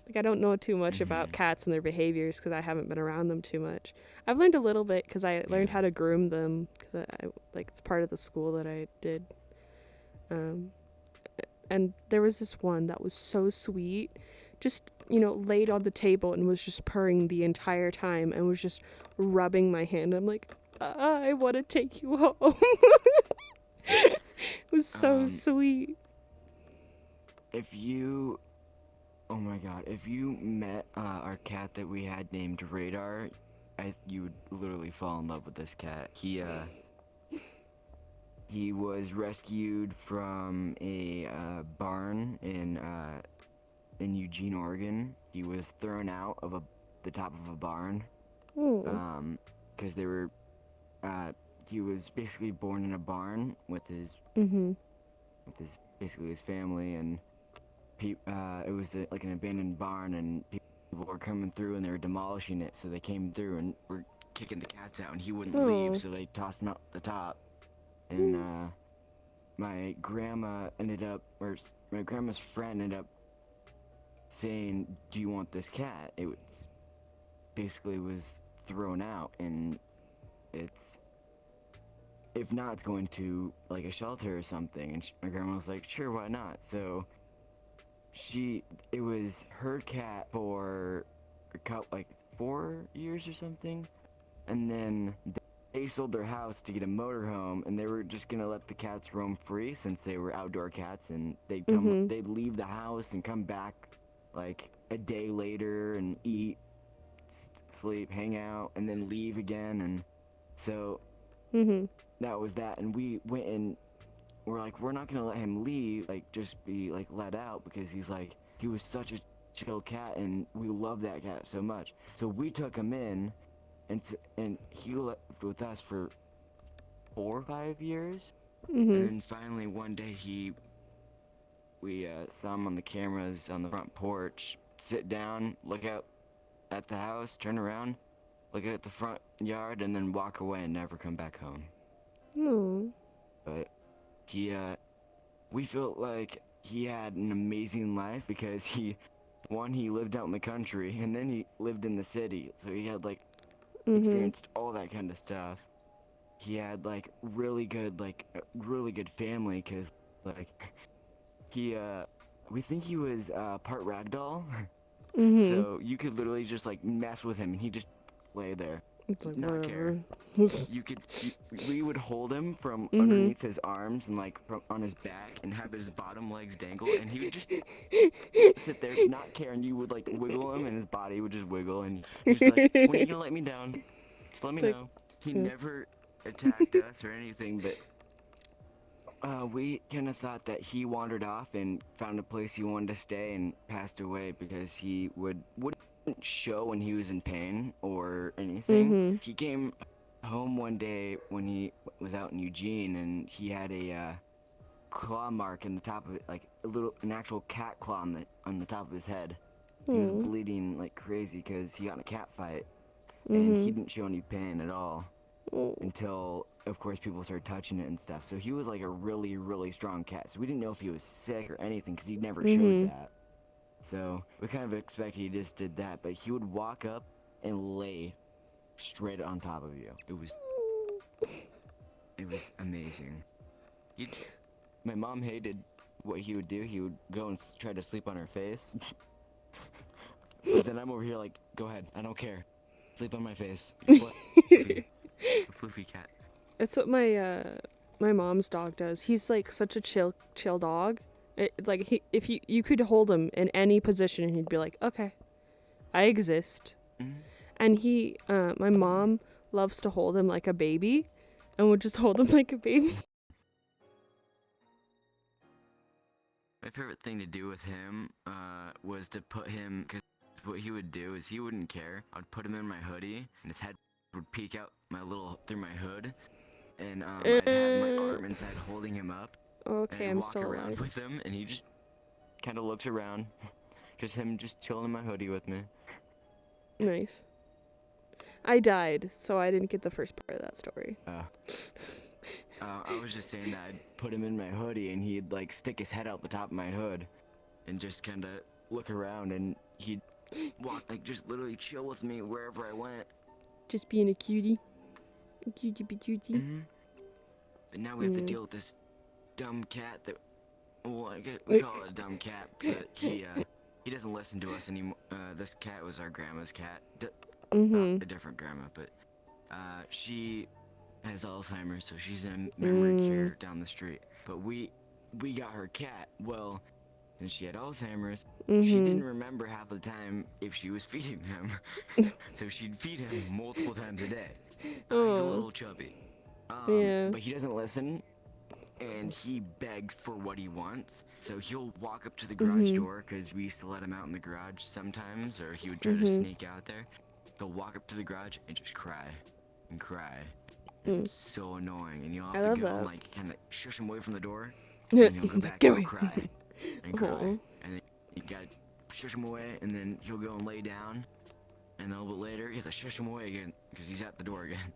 Like I don't know too much about mm-hmm, cats and their behaviors because I haven't been around them too much. I've learned a little bit because I learned yeah. how to groom them because I like it's part of the school that I did. Um, and there was this one that was so sweet, just laid on the table and was just purring the entire time and was just rubbing my hand. I'm like, I want to take you home. It was so Um, sweet. if you Oh my god, if you met our cat that we had named Radar, you would literally fall in love with this cat. He was rescued from a barn in Eugene, Oregon. He was thrown out of the top of a barn Oh. um because they were uh he was basically born in a barn Mhm. with his basically his family, and it was like an abandoned barn, and people were coming through and they were demolishing it. So they came through and were kicking the cats out, and he wouldn't leave. Oh. So they tossed him out the top. And my grandma my grandma's friend ended up saying, "Do you want this cat?" It was basically was thrown out, and it's if not, it's going to like a shelter or something. And my grandma was like, "Sure, why not?" So it was her cat for like 4 years or something, and then they sold their house to get a motorhome, and they were just gonna let the cats roam free since they were outdoor cats, and Mhm. they'd leave the house and come back like a day later and eat, sleep, hang out, and then leave again. And so Mhm. that was that, and we went and we're like, we're not gonna let him leave, like just be like let out, because he was such a chill cat, and we love that cat so much. So we took him in, and he lived with us for 4 or 5 years, and Mhm. then finally one day we saw him on the cameras on the front porch, sit down, look out at the house, turn around, like at the front yard and then walk away and never come back home. Oh. But he we felt like he had an amazing life because he lived out in the country and then he lived in the city, so he had like Mhm. experienced all that kind of stuff. He had like really good like a really good family because like he we think he was part ragdoll. Mhm. So you could literally just like mess with him and he just lay there, It's like not care. whatever. We would hold him from Mhm. underneath his arms and like from on his back and have his bottom legs dangle and he would just sit there, not care, and you would like wiggle him and his body would just wiggle and he'd just be like, when are you gonna let me down? Just let me It's like, know. He yeah. never attacked us or anything, but we kind of thought that he wandered off and found a place he wanted to stay and passed away because he wouldn't show when he was in pain or anything. Mhm. He came home one day when he was out in Eugene and he had a claw mark in the top of it, like an actual cat claw on the top of his head. He was Oh. bleeding like crazy because he got in a cat fight and he Mhm. didn't show any pain at all Oh. until of course people started touching it and stuff. So he was like a really really strong cat. So we didn't know if he was sick or anything because he never shows Mhm. that. So we kind of expected he just did that, but he would walk up and lay straight on top of you. It was amazing. He My mom hated what he would do. He would go and try to sleep on her face. But then I'm over here like, go ahead, I don't care. Sleep on my face. You're fluffy. A fluffy cat. That's what my mom's dog does. He's like such a chill dog. Like if you could hold him in any position and he'd be like, "Okay, I exist." Mm-hmm. And my mom loves to hold him like a baby and would just hold him like a baby. My favorite thing to do with him was to put him, because what he would do is he wouldn't care. I'd put him in my hoodie, and his head would peek out through my hood, and I'd have my arm inside holding him up, and Okay, I'd I'm walk still around alive. with him, and he just kind of looks around, just him just chilling in my hoodie with me. Nice. I died, so I didn't get the first part of that story. I was just saying that I'd put him in my hoodie, and he'd like stick his head out the top of my hood, and just kind of look around, and he'd walk like just literally chill with me wherever I went. Just being a cutie. Cutie patootie. Mm-hmm. But now we have to Mm. deal with this dumb cat that, well, we call it a dumb cat, but he doesn't listen to us anymore. This cat was our grandma's cat. Mhm. A different grandma, but she has Alzheimer's, so she's in a memory care down the street. But we got her cat. Well, since she had Alzheimer's, she didn't Mhm. remember half the time if she was feeding him. So she'd feed him multiple times a day. He's a Oh. little chubby. Yeah. But he doesn't listen, and he begs for what he wants. So he'll walk up to the garage Mhm. door, because we used to let him out in the garage sometimes, or he would try to Mhm. sneak out there. He'll walk up to the garage and just cry and cry. Mm. It's so annoying, and you'll I have to love go and that. like kind of shush him away from the door, and he'll go It's back like, and he'll "Get cry and cry, Aw. and then you gotta shush him away, and then he'll go and lay down, and then a little bit later you have to shush him away again because he's at the door again.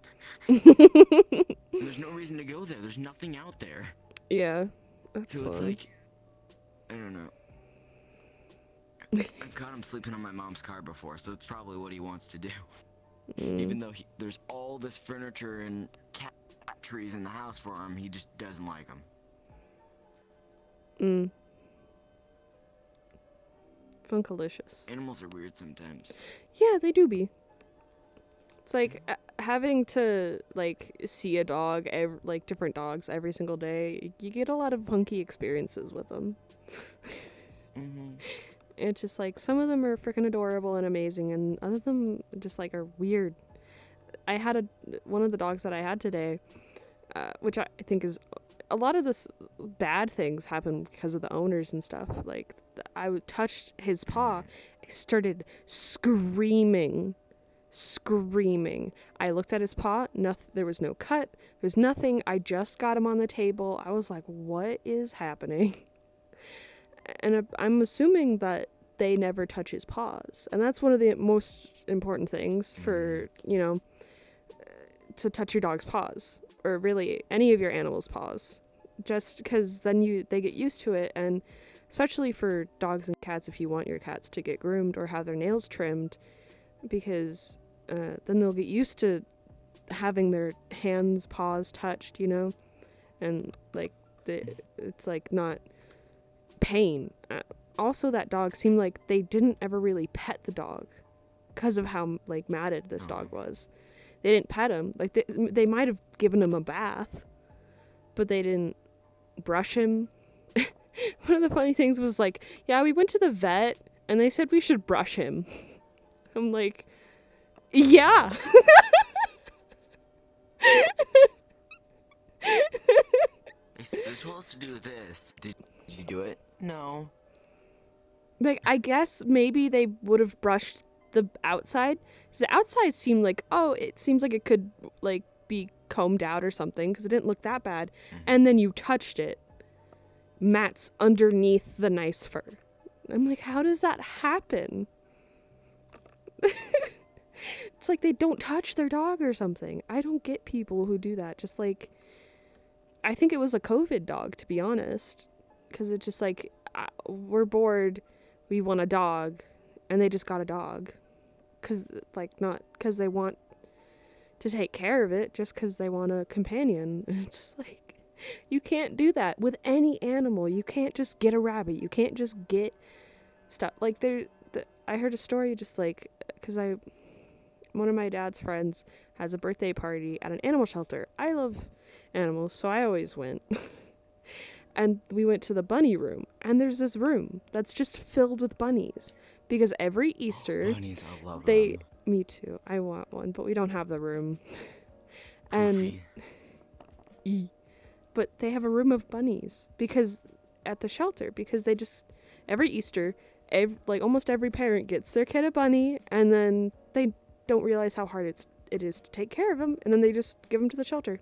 And there's no reason to go there. There's nothing out there. Yeah, that's So it's fun. like, I don't know. I've caught him sleeping on my mom's car before, so it's probably what he wants to do. Even though there's all this furniture and cat trees in the house for him, he just doesn't like them. Mm. Funkalicious. Animals are weird sometimes. Yeah, they do be. It's like having to like see a dog, like different dogs every single day. You get a lot of funky experiences with them. Mm-hmm. It's just like some of them are freaking adorable and amazing, and other of them just like are weird. I had one of the dogs that I had today, which I think is a lot of this bad things happen because of the owners and stuff. Like I touched his paw, I started screaming. I looked at his paw. There was no cut. There's nothing. I just got him on the table. I was like, "What is happening?" And I'm assuming that they never touch his paws. And that's one of the most important things for, to touch your dog's paws, or really any of your animal's paws, just because then they get used to it. And especially for dogs and cats, if you want your cats to get groomed or have their nails trimmed, because then they'll get used to having their hands, paws touched, and like it's like not pain. Also, that dog seemed like they didn't ever really pet the dog because of how like matted this dog was. They didn't pet him. Like they might have given him a bath, but they didn't brush him. One of the funny things was like, yeah, we went to the vet and they said we should brush him. I'm like, yeah. They told us to do this. Did you do it? No. Like, I guess maybe they would have brushed the outside. Because the outside seemed like, it seems like it could, like, be combed out or something. Because it didn't look that bad. And then you touched it. Matt's underneath the nice fur. I'm like, how does that happen? It's like they don't touch their dog or something. I don't get people who do that. Just like, I think it was a COVID dog, to be honest. Because it's just like, we're bored, we want a dog, and they just got a dog. Because, like, not because they want to take care of it, just because they want a companion. And it's just like, you can't do that with any animal. You can't just get a rabbit. You can't just get stuff. Like, I heard a story just like, because one of my dad's friends has a birthday party at an animal shelter. I love animals, so I always went. And we went to the bunny room, and there's this room that's just filled with bunnies, because every Easter, bunnies, I love them. Me too, I want one, but we don't have the room. And but they have a room of bunnies because at the shelter, because they just every Easter, almost every parent gets their kid a bunny, and then they don't realize how hard it is to take care of them, and then they just give them to the shelter,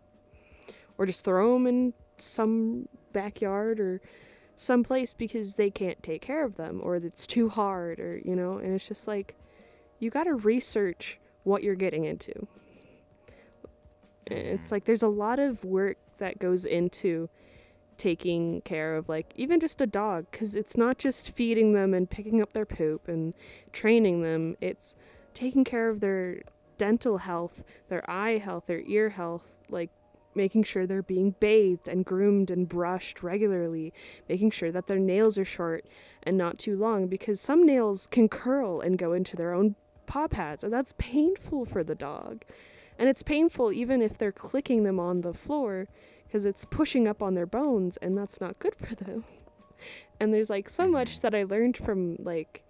or just throw them in some backyard or someplace because they can't take care of them, or it's too hard, or and it's just like, you got to research what you're getting into. It's like there's a lot of work that goes into taking care of, like, even just a dog, because it's not just feeding them and picking up their poop and training them. It's taking care of their dental health, their eye health, their ear health, like making sure they're being bathed and groomed and brushed regularly, making sure that their nails are short and not too long, because some nails can curl and go into their own paw pads, and that's painful for the dog. And it's painful even if they're clicking them on the floor, because it's pushing up on their bones, and that's not good for them. And there's like so much that I learned from like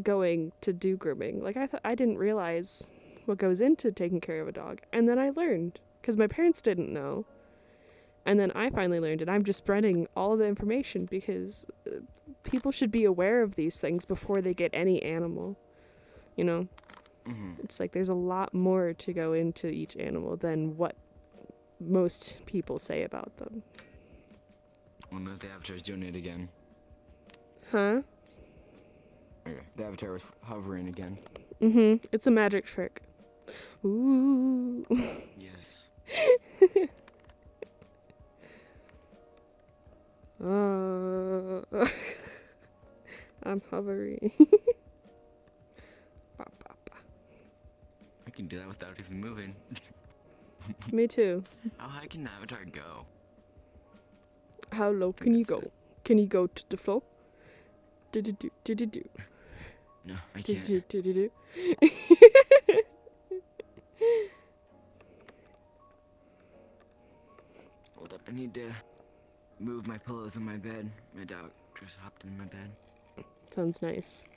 going to do grooming. Like I didn't realize what goes into taking care of a dog, and then I learned because my parents didn't know, and then I finally learned, and I'm just spreading all the information because people should be aware of these things before they get any animal. It's like there's a lot more to go into each animal than what most people say about them. Oh no, the avatar's doing it again. Huh? Okay, the avatar was hovering again. It's a magic trick. Ooh. Yes. I'm hovering. I can do that without even moving. Me too. How high can the avatar go? How low can you go? Can you go to the floor? Do. No, I can't. Do. Hold up, I need to move my pillows on my bed. My dog just hopped in my bed. Sounds nice.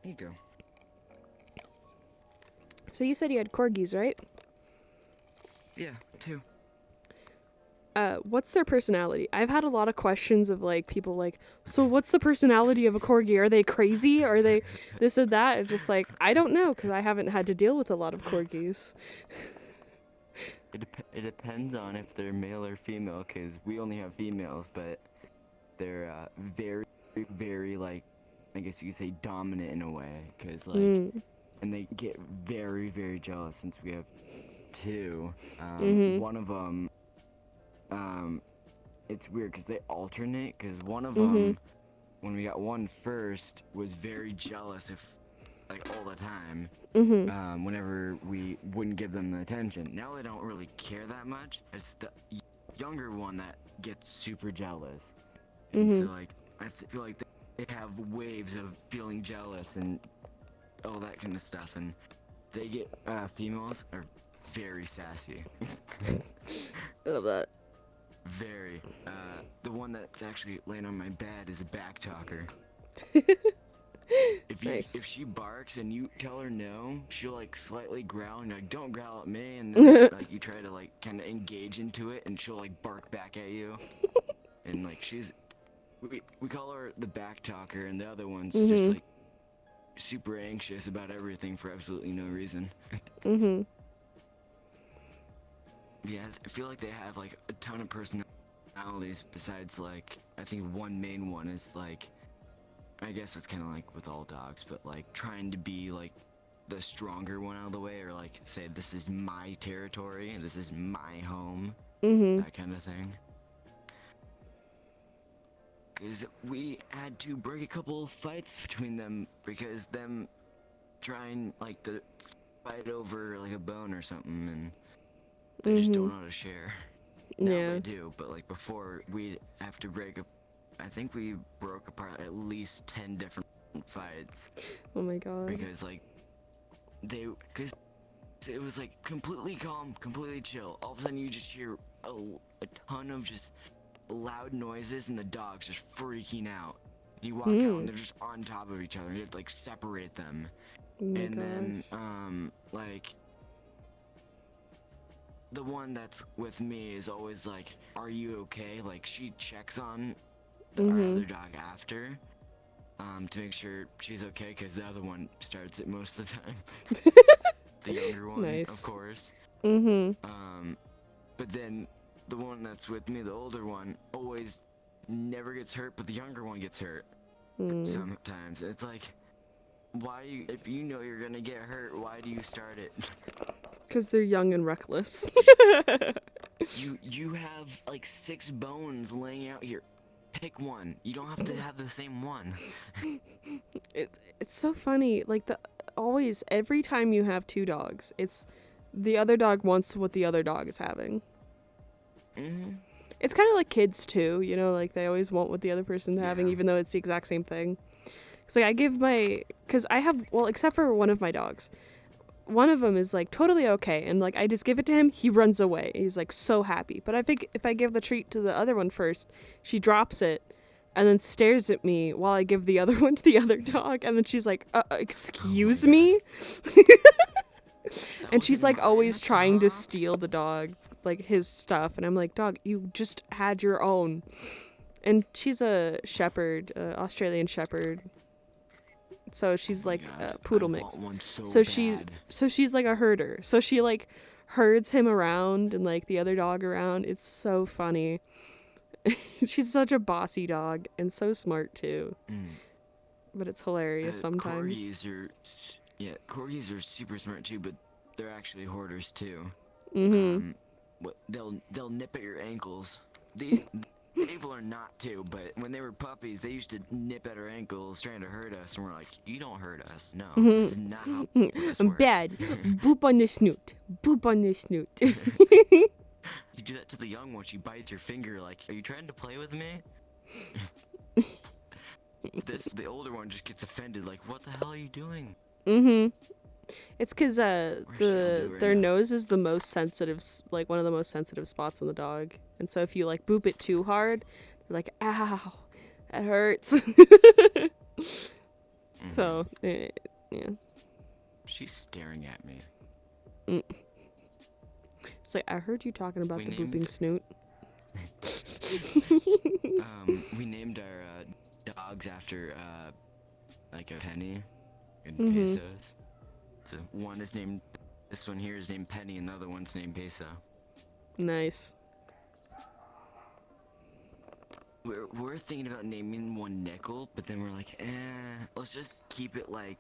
There you go. So you said you had corgis, right? Yeah, 2. What's their personality? I've had a lot of questions of like people like, so what's the personality of a corgi? Are they crazy? Are they this and that? It's just like, I don't know, because I haven't had to deal with a lot of corgis. It depends on if they're male or female, because we only have females, but they're very very like, I guess you could say dominant in a way, because like, Mm. and they get very, very jealous since we have two. Mhm. One of them, um, it's weird because they alternate. Because one of Mhm. them, when we got one first, was very jealous if like all the time. Mhm. Whenever we wouldn't give them the attention. Now they don't really care that much. It's the younger one that gets super jealous. And so Mhm. like feel like they have waves of feeling jealous and all that kind of stuff, and they get females are very sassy. I love that. Very. The one that's actually laying on my bed is a back talker. If Nice. she barks and you tell her no, she'll like slightly growl and you're like, don't growl at me, and then like you try to like kind of engage into it and she'll like bark back at you. And like we call her the back talker, and the other one's just Mhm. like super anxious about everything for absolutely no reason. Mhm. Yeah, I feel like they have like a ton of personalities besides like I think one main one is like, I guess it's kind of like with all dogs, but like trying to be like the stronger one out of the way, or like say this is my territory and this is my home, Mhm. that kind of thing. Because we had to break a couple of fights between them because them trying like to fight over like a bone or something, and they just don't Mhm. know how to share. Now they Yeah. do, but like before we'd have to break up. I think we broke apart at least 10 different fights Oh my god. because like because it was like completely calm, completely chill. All of a sudden you just hear a ton of just loud noises and the dogs just freaking out. You walk out and Mm. they're just on top of each other. You have to like separate them. Oh my And then gosh. like the one that's with me is always like, are you okay? Like she checks on our other Mhm. dog after, to make sure she's okay, because the other one starts it most of the time. The younger one, of Nice. course. Mhm. But then the one that's with me, the older one, always never gets hurt, but the younger one gets hurt Mm. sometimes. It's like, if you know you're gonna get hurt, why do you start it? Cuz they're young and reckless. You have like 6 bones laying out here. Pick one. You don't have to have the same one. It's so funny. Like the always every time you have two dogs, it's the other dog wants what the other dog is having. Mm-hmm. It's kind of like kids too, you know, like they always want what the other person's having Yeah. even though it's the exact same thing. Cuz like I give my cuz I have well except for one of my dogs. One of them is like totally okay and like I just give it to him, he runs away. He's like so happy. But I think if I give the treat to the other one first, she drops it and then stares at me while I give the other one to the other dog and then she's like, Oh my excuse god. me? That And she's wasn't like always mine? trying to steal the dog, like his stuff. And I'm like, dog, you just had your own. And she's a shepherd, Australian shepherd. So Oh she's my like god. a I poodle mix. want one so So she, bad. so she's like a herder. So she like herds him around and like the other dog around. It's so funny. She's such a bossy dog and so smart too. Mm. But it's hilarious The sometimes. corgis are, yeah, corgis are super smart too, but they're actually hoarders too. Mhm. Um, they'll nip at your ankles. They've learned not to, but when they were puppies, they used to nip at our ankles trying to hurt us, and we're like, you don't hurt us. No, this is not how this I'm works. bad. Boop on the snoot. Boop on the snoot. You do that to the young one, she bites your finger like, are you trying to play with me? The older one just gets offended like, what the hell are you doing? Mhm. It's because Where's she? I'll do it right their now. nose is the most sensitive, like one of the most sensitive spots on the dog, and so if you like boop it too hard, they're like, "Ow, that hurts." Hmm. So yeah, She's staring at me. mm. It's like I heard you talking about We the named booping snoot. we named our dogs after like a penny in Mhm. pesos. So this one here is named Penny, and the other one's named Peso. Nice. we're thinking about naming one Nickel, but then we're like, let's just keep it like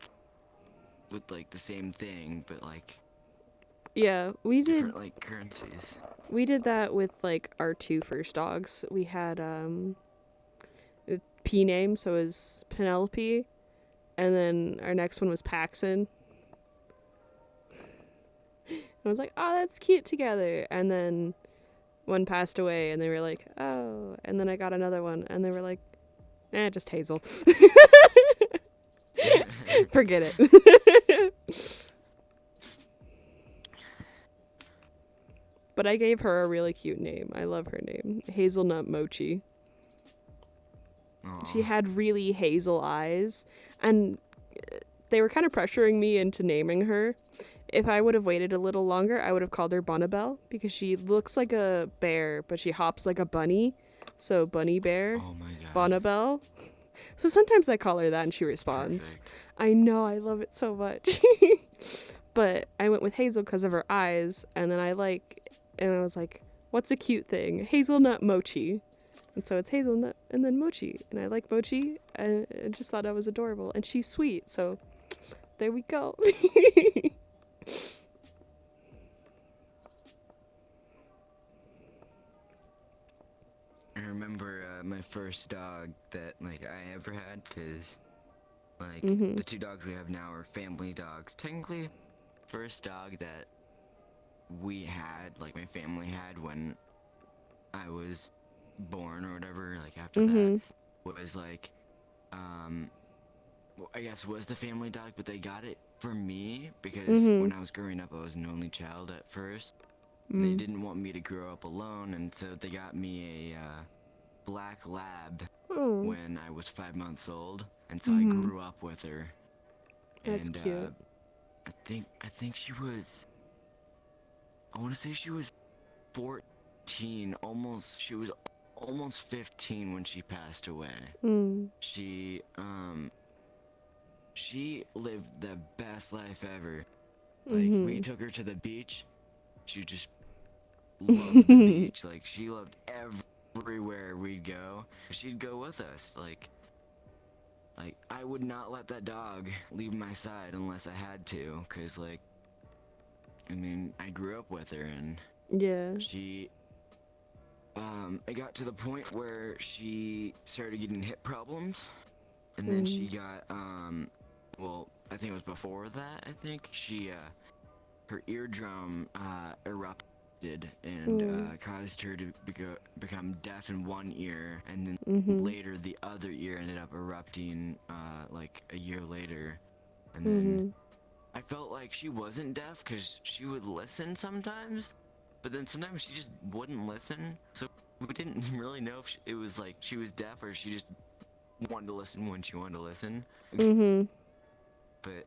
with like the same thing, but like Yeah, we did. different like currencies. We did that with like our two first dogs. We had a P name, so it was Penelope, and then our next one was Paxson. I was like, oh, that's cute together. And then one passed away, and they were like, oh. And then I got another one, and they were like, just Hazel. Forget it. But I gave her a really cute name. I love her name. Hazelnut Mochi. Aw. She had really hazel eyes, and they were kind of pressuring me into naming her. If I would have waited a little longer, I would have called her Bonnabelle because she looks like a bear, but she hops like a bunny. So Bunny Bear, Oh my god. Bonnabelle. So sometimes I call her that and she responds. Perfect. I know, I love it so much. But I went with Hazel because of her eyes, and then I was like, what's a cute thing? Hazelnut Mochi. And so it's hazelnut and then mochi. And I like mochi, and I just thought that was adorable. And she's sweet, so there we go. I remember my first dog that like I ever had, cause like Mhm. the two dogs we have now are family dogs. Technically, first dog that we had, like my family had when I was born or whatever. Like after that Mhm. was like, I guess was the family dog, but they got it for me because when Mhm. I was growing up, I was an only child at first. They Mm. didn't want me to grow up alone, and so they got me a black lab Oh. when I was 5 months old, and so I Mhm. grew up with her. That's And cute. I think she was, I want to say she was 14, almost. She was almost 15 when she passed away. Mm. She lived the best life ever. Like we Mhm. took her to the beach. She just loved the beach. Like she loved everywhere we'd go. She'd go with us. Like I would not let that dog leave my side unless I had to, cause like I mean I grew up with her, and Yeah. she it got to the point where she started getting hip problems, and then she Mm. got well, I think it was before that. I think she her eardrum erupted and Mm. caused her to become deaf in one ear, and then Mhm. later the other ear ended up erupting like a year later. And then Mhm. I felt like she wasn't deaf because she would listen sometimes, but then sometimes she just wouldn't listen, so we didn't really know if it was like she was deaf or she just wanted to listen when she wanted to listen. Mhm. But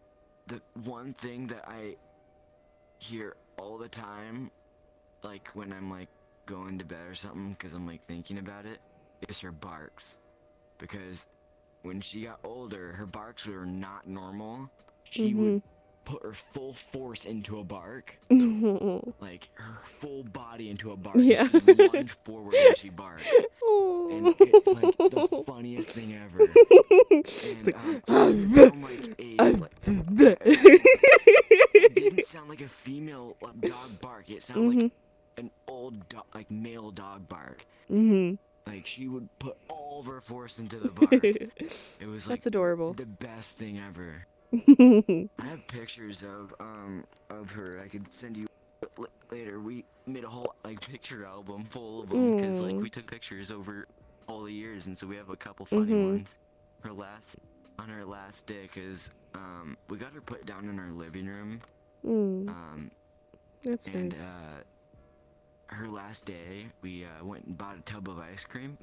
the one thing that I hear all the time, like when I'm like going to bed or something, because I'm like thinking about it, is her barks. Because when she got older, her barks were not normal. She would Mhm. put her full force into a bark, Mhm. like her full body into a bark, and Yeah. she'd lunge forward when she barks. And it's like the Oh. funniest thing ever. It's And like, it didn't sound like it didn't sound like a female like, dog bark. It sounded like Mhm. an old like male dog bark. Mhm. Like she would put all of her force into the bark. It was like That's adorable. the best thing ever. I have pictures of her. I could send you later. We made a whole like picture album full of them because like Mm. we took pictures over all the years, and so we have a couple funny Mhm. ones. On her last day, cause we got her put down in our living room. Mm. Um That's and nice. her last day, we went and bought a tub of ice cream.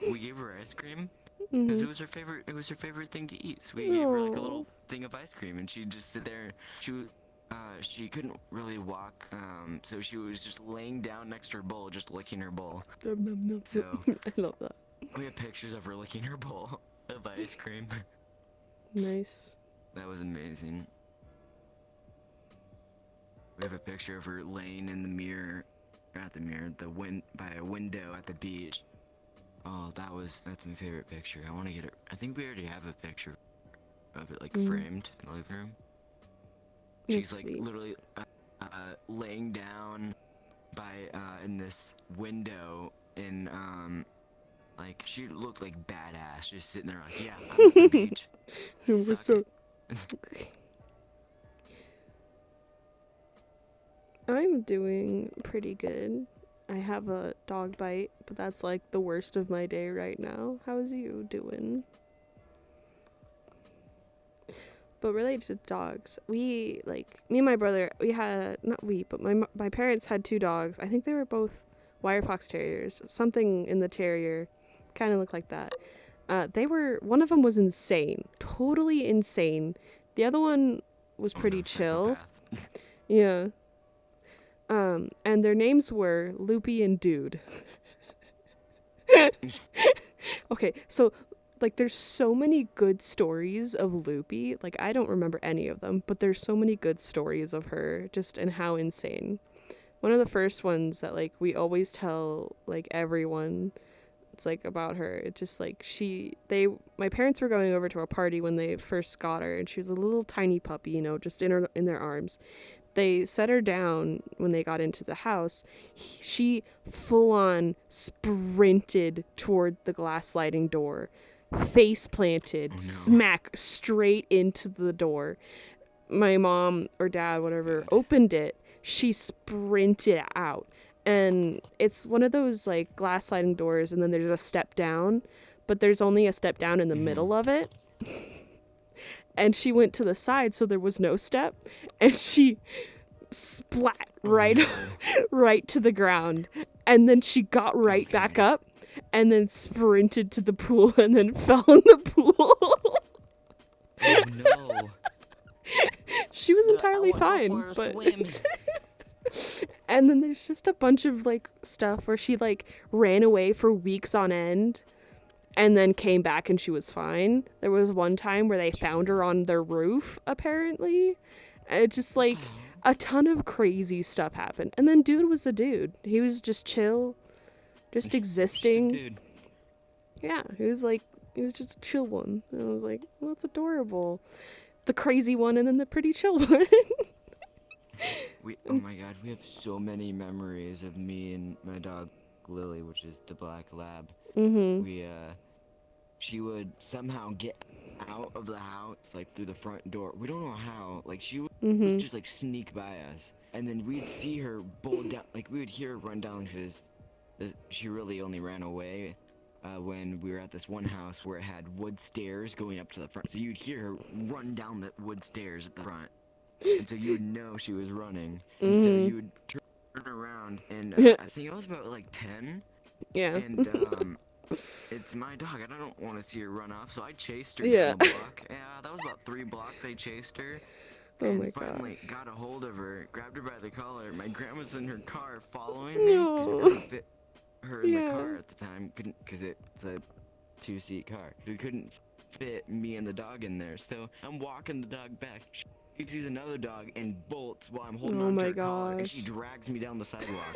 We gave her ice cream because Mhm. it was her favorite. It was her favorite thing to eat. So we gave her like a Oh. little thing of ice cream, and she'd just sit there. She couldn't really walk, so she was just laying down next to her bowl, just licking her bowl. Nom, nom, nom. So I love that. we have pictures of her licking her bowl of ice cream. Nice. That was amazing. We have a picture of her laying in the mirror not the mirror, by a window at the beach. Oh, that's my favorite picture. I want to get it. I think we already have a picture of it like Mm, framed in the living room. that's She's like sweet. literally laying down by in this window in like she looked like badass, just sitting there like, yeah, I'm at the beach. What's Suck it. up? I'm doing pretty good. I have a dog bite, but that's like the worst of my day right now. How's you doing? But related to dogs, me and my brother, we had, not we, but my parents had two dogs. I think they were both wire fox terriers. Something in the terrier kind of looked like that. One of them was insane, totally insane. The other one was Oh pretty no, chill. psychopath. Yeah. And their names were Loopy and Dude. Okay, so like there's so many good stories of Loopy. Like I don't remember any of them, but there's so many good stories of her just and how insane. One of the first ones that like we always tell like everyone, it's like about her. It's just like my parents were going over to a party when they first got her, and she was a little tiny puppy, just in their arms. They set her down when they got into the house. She full on sprinted toward the glass sliding door, face planted, Oh no. smack straight into the door. My mom or dad, whatever, God. opened it. She sprinted out. And it's one of those like glass sliding doors, and then there's a step down, but there's only a step down in the Mhm. middle of it. And she went to the side, so there was no step, and she splat Oh right no. right to the ground, and then she got right back Okay. up and then sprinted to the pool and then fell in the pool. Oh no. She was I entirely want to go fine, for a but swim. and then there's just a bunch of like stuff where she like ran away for weeks on end and then came back and she was fine. There was one time where they found her on their roof apparently. It just like Oh, a ton of crazy stuff happened. And then dude was a dude. He was just chill, just just a existing. dude. Yeah, he was just a chill one. And I was like, well, that's adorable. The crazy one and then the pretty chill one. Oh my god, we have so many memories of me and my dog Lily, which is the black lab. Mhm. We she would somehow get out of the house like through the front door. We don't know how. Like she would Mhm. just like sneak by us, and then we'd see her bolt down. Like we would hear her run down because she really only ran away when we were at this one house where it had wood stairs going up to the front. So you'd hear her run down the wood stairs at the front, and so you would know she was running, and so Mhm. you would turn around, and I think I was about like 10, Yeah. and it's my dog. I don't want to see her run off, so I chased her down Yeah. the block. Yeah, that was about 3 blocks. I chased her, Oh and my finally gosh. got a hold of her, grabbed her by the collar. My grandma's in her car following me because we No. couldn't fit her in the Yeah. car at the time. Couldn't because it's a two-seat car. We couldn't fit me and the dog in there. So I'm walking the dog back. She sees another dog and bolts while I'm holding Oh on to my her collar, and she gosh. drags me down the sidewalk.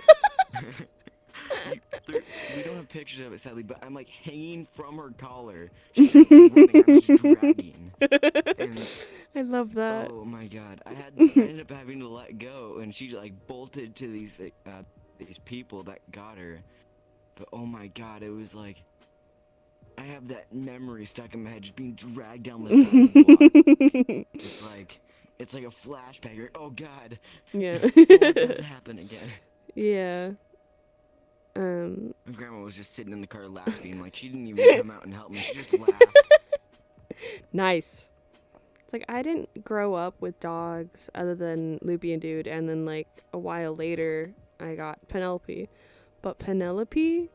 You, we don't have pictures of it sadly, but I'm like hanging from her collar. She's like running, I'm just dragging. And I love that. oh my god, I ended up having to let go, and she like bolted to these people that got her. But oh my god, it was like I have that memory stuck in my head, just being dragged down the sidewalk. It's like it's like a flashback. You're like, oh god, Yeah. don't let that happen again. Yeah. Um My grandma was just sitting in the car laughing, like she didn't even come out and help me. She just laughed. nice. It's like I didn't grow up with dogs other than Loopy and Dude, and then like a while later I got Penelope. But Penelope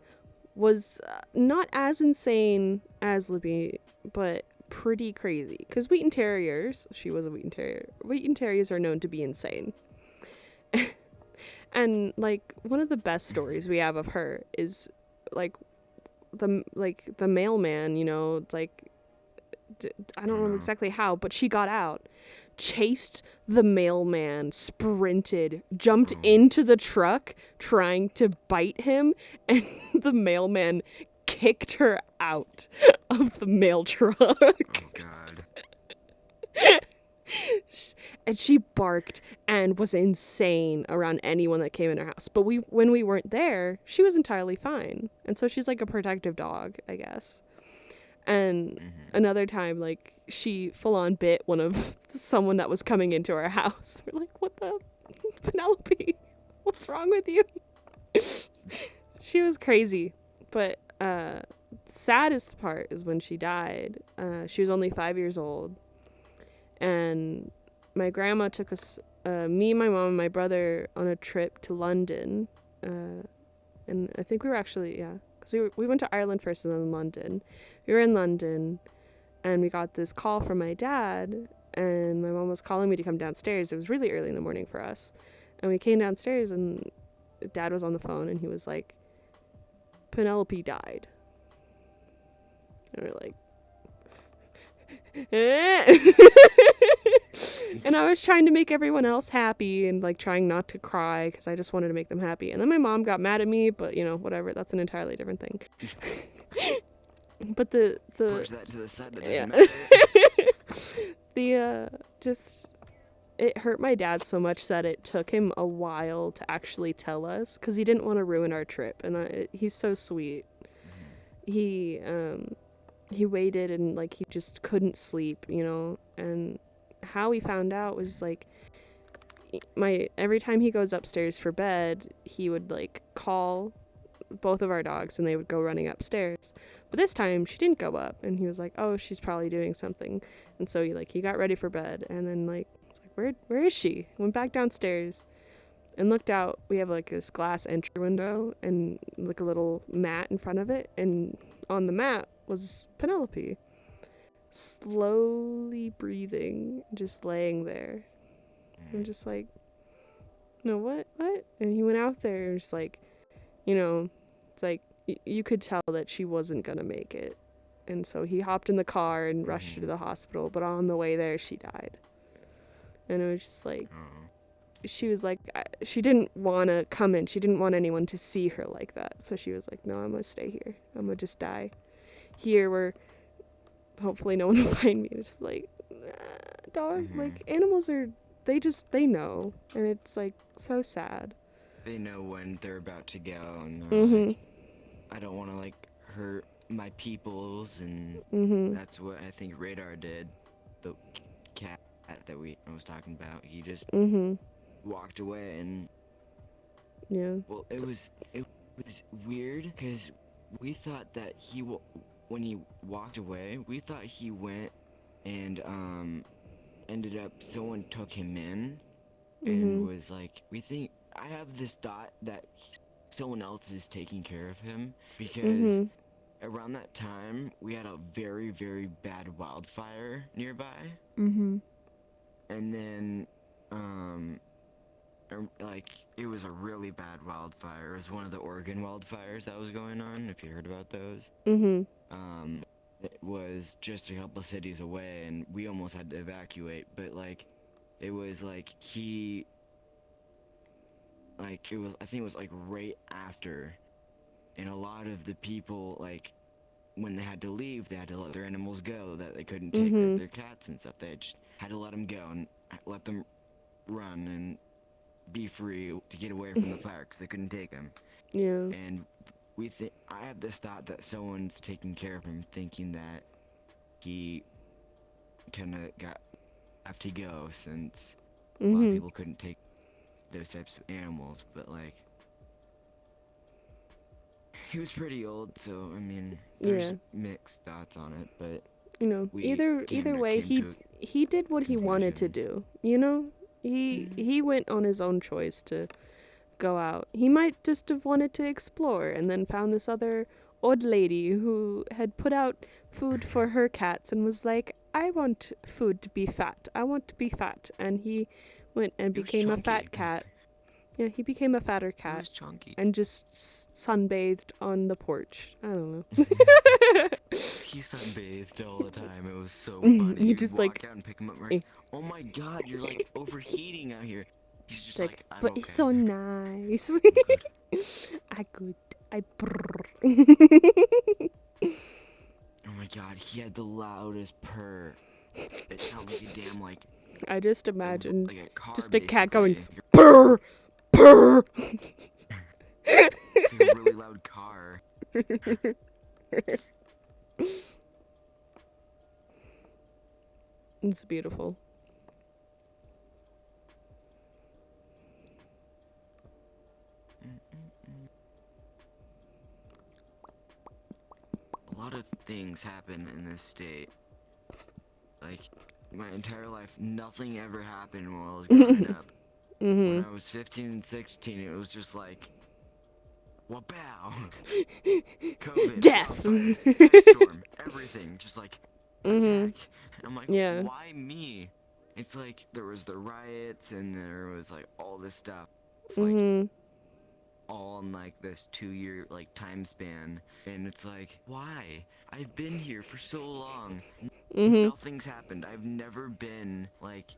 was not as insane as Loopy, but pretty crazy. Because Wheaten Terriers, she was a Wheaten Terrier. Wheaten Terriers are known to be insane. And like one of the best stories we have of her is like the mailman, it's like I don't Oh know no. exactly how, but she got out, chased the mailman, sprinted, jumped Oh, into the truck trying to bite him, and the mailman kicked her out of the mail truck. oh God. And she barked and was insane around anyone that came in her house. But when we weren't there, she was entirely fine. And so she's like a protective dog, I guess. And Mhm. another time, like, she full on bit one of someone that was coming into our house. We're like, what the? Penelope, what's wrong with you? She was crazy. But saddest part is when she died. She was only 5 years old. And my grandma took us, me, my mom, and my brother, on a trip to London. And I think we were actually, yeah, because we went to Ireland first and then London. We were in London, and we got this call from my dad, and my mom was calling me to come downstairs. It was really early in the morning for us. And we came downstairs, and dad was on the phone, and he was like, Penelope died. And we're like, eh. And I was trying to make everyone else happy and like trying not to cry because I just wanted to make them happy. And then my mom got mad at me, but you know, whatever. That's an entirely different thing. But the Push that to the side. That yeah. doesn't matter. The just it hurt my dad so much that it took him a while to actually tell us because he didn't want to ruin our trip. And he's so sweet. He waited and like he just couldn't sleep, you know. And how he found out was like every time he goes upstairs for bed, he would like call both of our dogs and they would go running upstairs. But this time she didn't go up, and he was like, "Oh, she's probably doing something." And so he got ready for bed, and then like it's like where is she? Went back downstairs and looked out. We have like this glass entry window and like a little mat in front of it, and on the mat was Penelope, slowly breathing, just laying there. I'm just like, no, what? And he went out there and just like, you know, it's like you could tell that she wasn't gonna make it. And so he hopped in the car and rushed her to the hospital, but on the way there she died. And it was just like, Oh. she was like, she didn't want to come in. She didn't want anyone to see her like that. So she was like, no, I'm going to stay here. I'm going to just die here where hopefully no one will find me. It's just like, dog, like animals are, they know. And it's like so sad. They know when they're about to go, and they're Mm-hmm. like, I don't want to like hurt my peoples, and Mm-hmm. that's what I think Radar did. The cat that I was talking about, he just Mm-hmm. walked away, and Yeah. well, it was weird because we thought that when he walked away, we thought he went and ended up someone took him in and Mm-hmm. was like, we think I have this thought that someone else is taking care of him because Mm-hmm. around that time we had a very very bad wildfire nearby, Mm-hmm. and then like it was a really bad wildfire. It was one of the Oregon wildfires that was going on, if you heard about those. Mm-hmm. It was just a couple cities away and we almost had to evacuate, but like it was like it was, I think it was like right after, and a lot of the people, like when they had to leave, they had to let their animals go that they couldn't take, like Mm-hmm. their cats and stuff. They just had to let them go and let them run and be free to get away from the fire because they couldn't take them. Yeah. And I have this thought that someone's taking care of him, thinking that he kind of have to go since a lot of Mm-hmm. people couldn't take those types of animals. But like, he was pretty old, so I mean, there's Yeah. mixed thoughts on it, but You know, we either kind of way, came to he did what a he wanted to conclusion. do. You know, he went on his own choice to go out. He might just have wanted to explore and then found this other old lady who had put out food for her cats and was like, I want food to be fat. I want to be fat. And he went and It was became a chunky. fat cat. Yeah, he became a fatter He cat was chunky. and just sunbathed on the porch. I don't know. He sunbathed all the time. It was so funny. He You'd just like, walk out and pick him up and eh, like, oh my god, you're like overheating out here. He's just like, like, I'm but it's okay. so nice. I'm good. I could. I brrr. Oh my god, he had the loudest purr. It sounded like a damn I just imagine like a car just a cat going basically. purr, purr. It's like a really loud car. It's beautiful. A lot of things happen in this state. Like, my entire life, nothing ever happened while I was growing up. When I was 15 and 16, it was just like, wapow! COVID, Death. wildfires, ice storm, everything, just like, attack. And I'm like, Yeah. why me? It's like, there was the riots, and there was like, all this stuff. Like, all in like this 2-year like time span, and it's like, why? I've been here for so long. Nothing's happened. I've never been like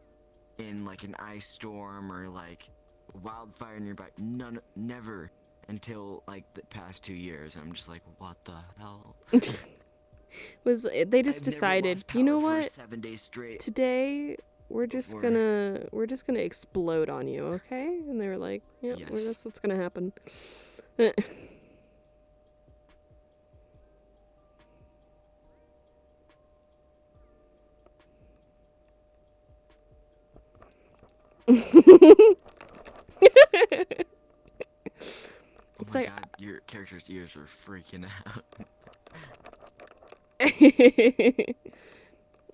in like an ice storm or like a wildfire nearby. Never until like the past 2 years. I'm just like, what the hell? They just I've never decided, lost you know power for what? 7 days straight. Today we're just Before. gonna explode on you, okay? And they were like, yeah, well, Yes. that's what's gonna happen. Oh It's my like- god, your character's ears are freaking out.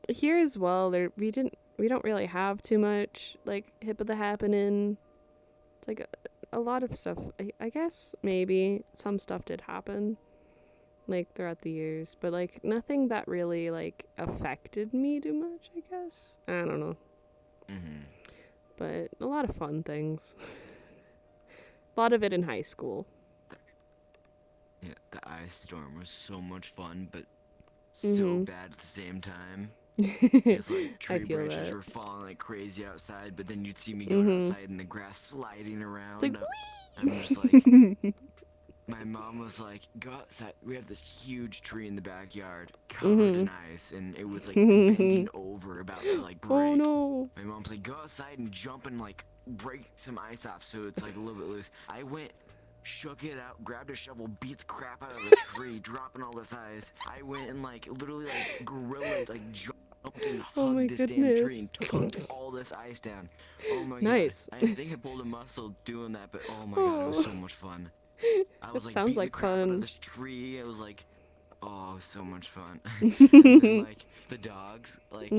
Here as well, we don't really have too much like hip of the happening. It's like a lot of stuff. I guess maybe some stuff did happen like throughout the years, but like nothing that really like affected me too much, I guess. I don't know. But a lot of fun things. A lot of it in high school. Yeah, the ice storm was so much fun, but so bad at the same time. It's like I tree feel branches that. were falling like crazy outside, but then you'd see me going outside and the grass sliding around. Like, I'm just like, my mom was like, go outside. We have this huge tree in the backyard covered in ice, and it was like bending over, about to like break. Oh no. My mom's like, go outside and jump and like break some ice off so it's like a little bit loose. I went, shook it out, grabbed a shovel, beat the crap out of the tree, dropping all this ice. I went and like literally like gorilla like jumped and Oh my hugged this damn tree and goodness. took all this ice down. Oh my Nice. god. I think I pulled a muscle doing that, but oh my god, it was so much fun. I was That like sounds beating like the crap out fun. of this tree. I was like, oh, it was so much fun. And then like the dogs, like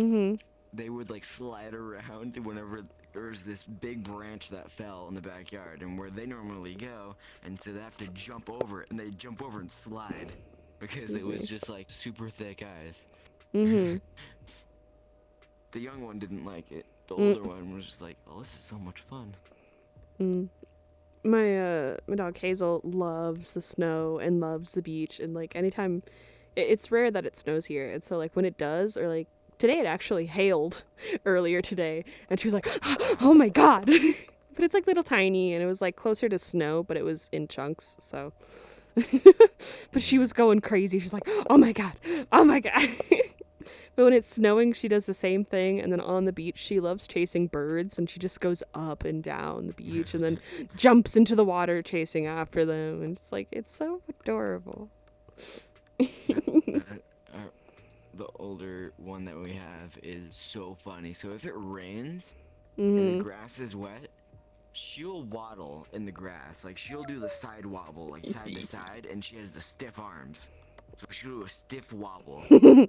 they would like slide around whenever there was this big branch that fell in the backyard and where they normally go, and so they have to jump over it, and they jump over and slide because it was just like super thick ice. The young one didn't like it. The older one was just like, oh, this is so much fun. My dog Hazel loves the snow and loves the beach, and like anytime it's rare that it snows here, and so like when it does, or like today it actually hailed earlier today, and she was like, oh my god. But it's like little tiny, and it was like closer to snow, but it was in chunks, so but she was going crazy. She's like, oh my god, oh my god. But when it's snowing, she does the same thing, and then on the beach, she loves chasing birds, and she just goes up and down the beach, and then jumps into the water chasing after them, and it's like, it's so adorable. The older one that we have is so funny. So if it rains and the grass is wet, she'll waddle in the grass. Like, she'll do the side wobble, like side to side, and she has the stiff arms. So she'll do a stiff wobble. And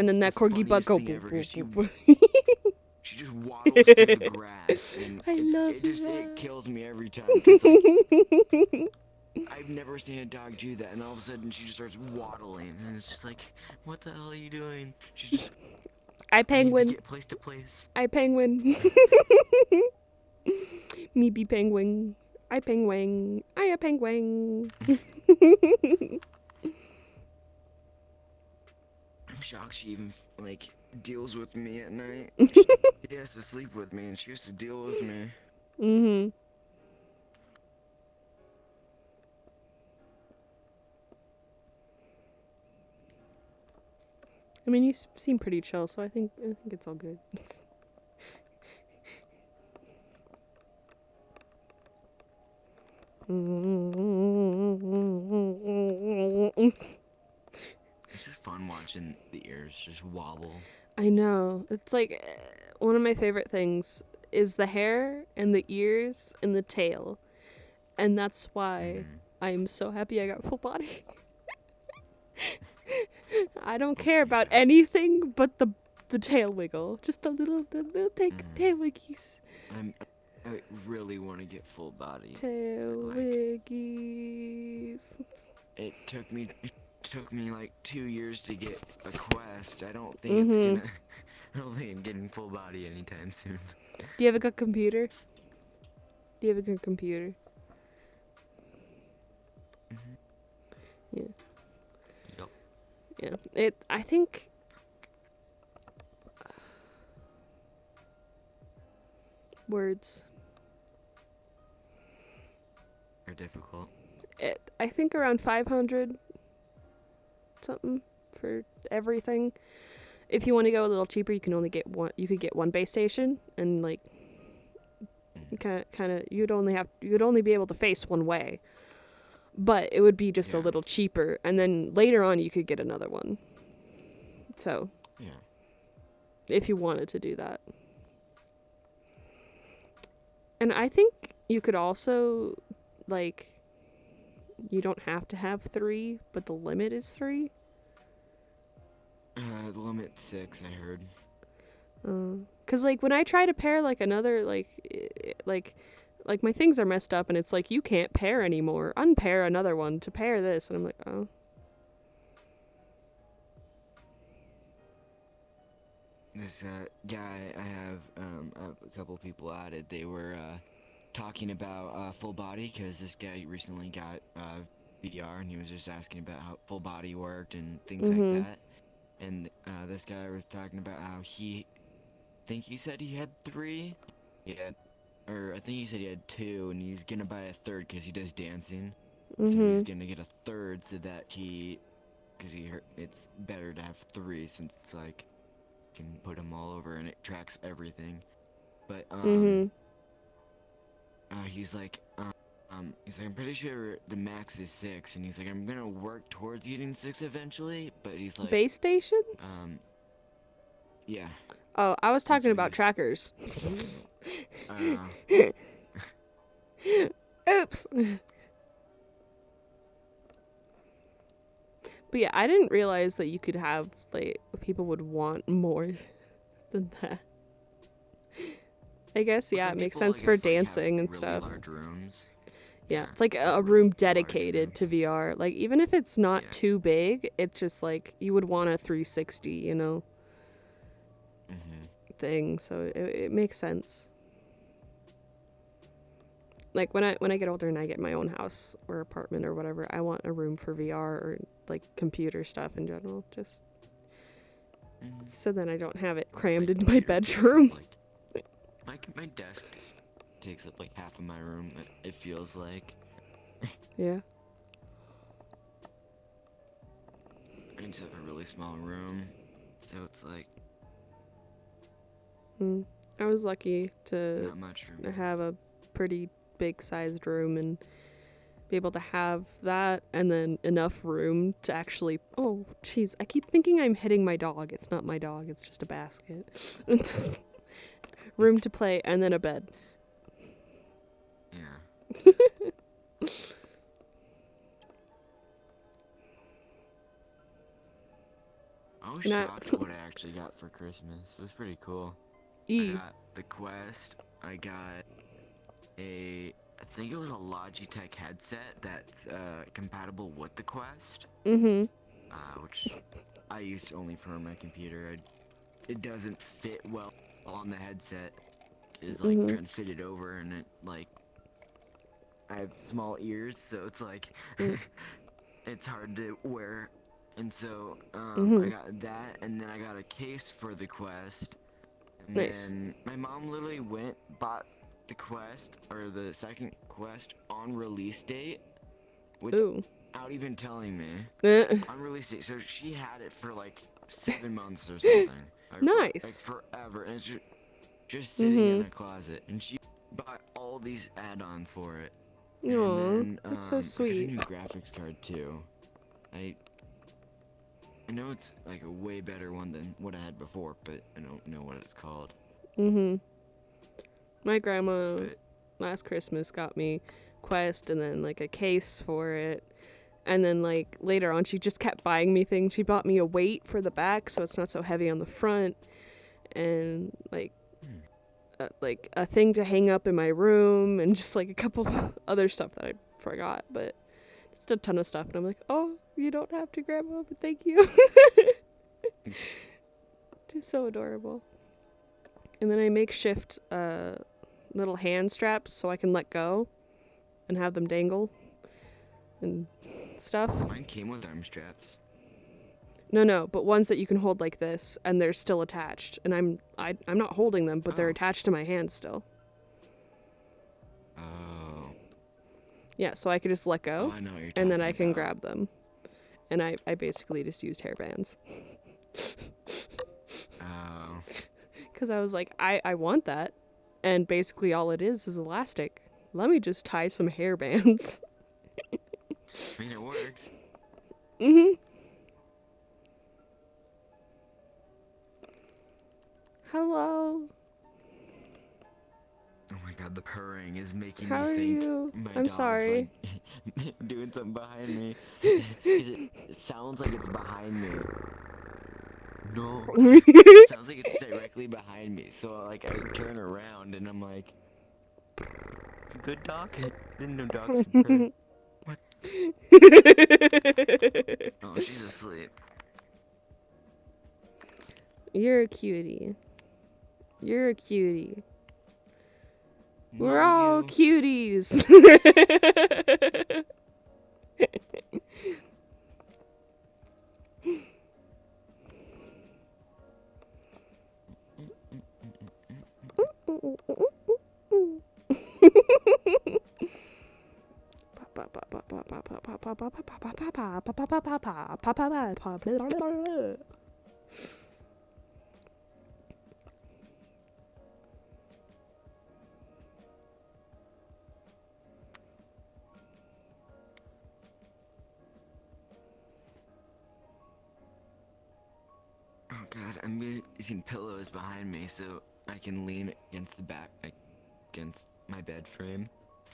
then that corgi butt go boop, boop, boop. She just waddles through the grass, and I love it that. kills me every time. 'Cause, like, I've never seen a dog do that, and all of a sudden she just starts waddling, and it's just like, what the hell are you doing? She's just I I need to penguin. get place to place. I penguin. Me be penguin. I penguin. I a penguin. I'm shocked she even like deals with me at night. She has to sleep with me, and she has to deal with me. Mhm. I mean, you seem pretty chill, so I think it's all good. It's just fun watching the ears just wobble. I know. It's like one of my favorite things is the hair and the ears and the tail. And that's why Mm-hmm. I'm so happy I got full body. I don't Oh, care about yeah. anything but the tail wiggle. Just the little tail Mm-hmm. wiggies. I really want to get full body. Tail Like wiggies. it took me like 2 years to get a quest. I don't think it's Mhm. gonna. I don't think I'm getting full body anytime soon. Do you have a good computer? Do you have a good computer? Mm-hmm. Yeah. Yep. Yeah. I think words. Are difficult. I think around 500 something for everything. If you want to go a little cheaper, you can only get one. You could get one base station, and like Mm-hmm. kind of you'd only be able to face one way, but it would be just a Yeah. little cheaper. And then later on, you could get another one. So Yeah. if you wanted to do that, and I think you could also like you don't have to have three, but the limit is three. The limit 6. I heard. Cause like when I try to pair like another like my things are messed up and it's like you can't pair anymore. Unpair another one to pair this, and I'm like, oh. This guy I have a couple people added. They were talking about full body because this guy recently got VR and he was just asking about how full body worked and things like Mhm. that. And this guy was talking about how think he said he had 3. Yeah, or I think he said he had 2, and he's gonna buy a third because he does dancing. So he's Mhm. gonna get a third so that because he heard it's better to have 3 since it's like you can put them all over and it tracks everything. But Mhm. he's like I'm pretty sure the max is 6, and he's like I'm gonna work towards getting 6 eventually. But he's like Base stations? um yeah, Oh, I was that's talking what he about was. trackers. Uh, Oops. But yeah, I didn't realize that you could have like people would want more than that. I guess yeah, Some it makes people, sense I for guess, like have dancing and really stuff. large rooms. Yeah, Yeah, it's like like a really room large dedicated to rooms. VR. Like even if it's not Yeah. too big, it's just like you would want a 360, Mhm. thing. So it makes sense. Like when I get older and I get my own house or apartment or whatever, I want a room for VR or like computer stuff in general. Just Mhm. so then I don't have it My crammed into my computer takes up bedroom. like my desk takes up like half of my room. It feels like Yeah. I just have a really small room, so it's like Mm. I was lucky to not much room. have a pretty big sized room and be able to have that and then enough room to actually jeez, I keep thinking I'm hitting my dog. It's not my dog, it's just a basket. Room to play and then a bed. Yeah. I was Not shocked what I actually got for Christmas. It was pretty cool. I E. got the Quest. I got I think it was a Logitech headset that's compatible with the Quest, Mhm. which I use only for my computer. It doesn't fit well on the headset. Is like Mhm. trying to fit it over, and it like I have small ears, so it's like Mm. it's hard to wear. And so I Mhm. got that, and then I got a case for the Quest. And Nice. then my mom literally bought the Quest or the second Quest on release date Ooh. without even telling me. Eh. On release date, so she had it for like 7 months or something, like Nice. forever, and it's just sitting in Mhm. a closet. And she bought all these add-ons for it, and Aw, then that's so I got a sweet. new graphics card too. I I know it's like a way better one than what I had before, but I don't know what it's called. Mhm. My grandma But last Christmas got me Quest and then like a case for it. And then like later on she just kept buying me things. She bought me a weight for the back so it's not so heavy on the front and hmm, like a thing to hang up in my room and just like a couple other stuff that I forgot, but just a ton of stuff and I'm like, "Oh, you don't have to, grandma, but thank you." Just so adorable. And then I makeshift little hand straps so I can let go and have them dangle and stuff. mine came with arm straps. No, but ones that you can hold like this and they're still attached. And I'm not holding them, but they're Oh, attached to my hand still. oh, Yeah, so I could just let oh! go I know what you're and then talking I can about. grab them. And I basically just used hairbands. Oh, Because I was like, I want that. And basically all it is elastic. Let me just tie some hairbands. I mean it works. Mm-hmm. Hello. Oh my god, the purring is making How me are think you? my I'm dog's like sorry. doing something behind me. 'Cause it sounds like it's behind me. No, it sounds like it's directly behind me. So like I turn around and I'm like, good dog? Didn't know dogs could purr. What? Oh, she's asleep. You're a cutie. You're a cutie. We're No, all you. cuties. Oh god, I'm using pillows behind me so I can lean against the back, like, against my bed frame,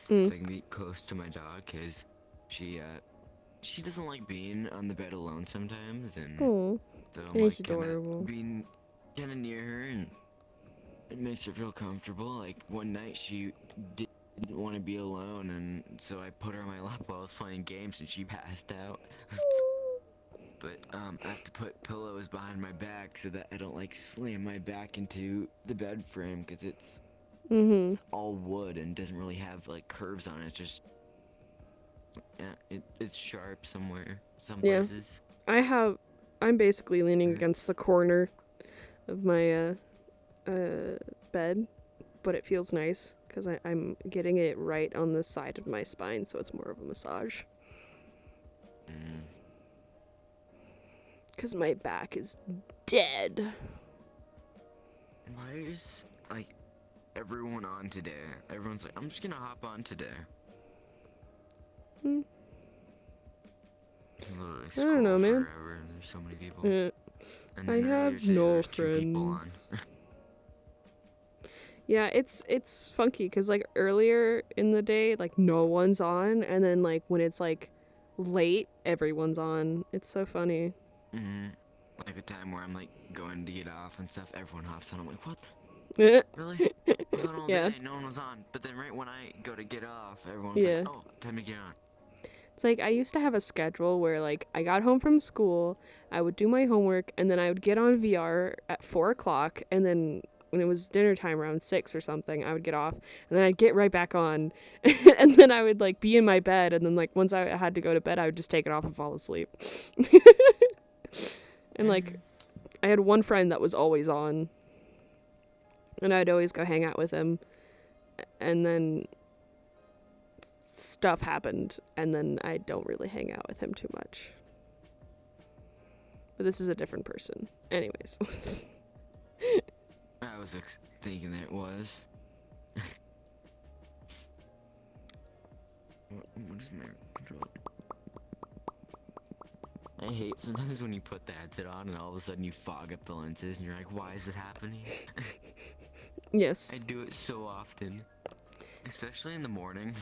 Mm. so I can be close to my dog, cause she she doesn't like being on the bed alone sometimes, and Oh, so I'm it's like kind of adorable. being kind of near her, and it makes her feel comfortable. Like one night she didn't want to be alone, and so I put her on my lap while I was playing games, and she passed out. But I have to put pillows behind my back so that I don't like slam my back into the bed frame because Mhm. it's all wood and doesn't really have like curves on it. It's just yeah, it's sharp some Yeah. places. I'm basically leaning But against the corner of my uh bed, but it feels nice because I'm getting it right on the side of my spine, so it's more of a massage. mm, Because my back is dead. why is like everyone on today? Everyone's like, I'm just gonna hop on today. Mm, You can literally I don't scroll know, man. forever, and there's so many people. Uh, And I then earlier have today, there no was two people on. friends. Yeah, it's funky because like earlier in the day, like no one's on, and then like when it's like late, everyone's on. It's so funny. hmm Like the time where I'm like going to get off and stuff, everyone hops on. I'm like, what? Yeah. Really? I was on all day, no one was on. But then right when I go to get off, everyone's like, Yeah. oh, time to get on. It's like I used to have a schedule where like I got home from school, I would do my homework, and then I would get on VR at 4 o'clock, and then when it was dinner time around 6 or something, I would get off, and then I'd get right back on, and then I would like be in my bed, and then like once I had to go to bed, I would just take it off and fall asleep. And like I had one friend that was always on, and I'd always go hang out with him, and then stuff happened, and then I don't really hang out with him too much. But this is a different person. Anyways. I was thinking that it was. What is my control? I hate sometimes when you put the headset on and all of a sudden you fog up the lenses and you're like, why is it happening? Yes. I do it so often. Especially in the morning.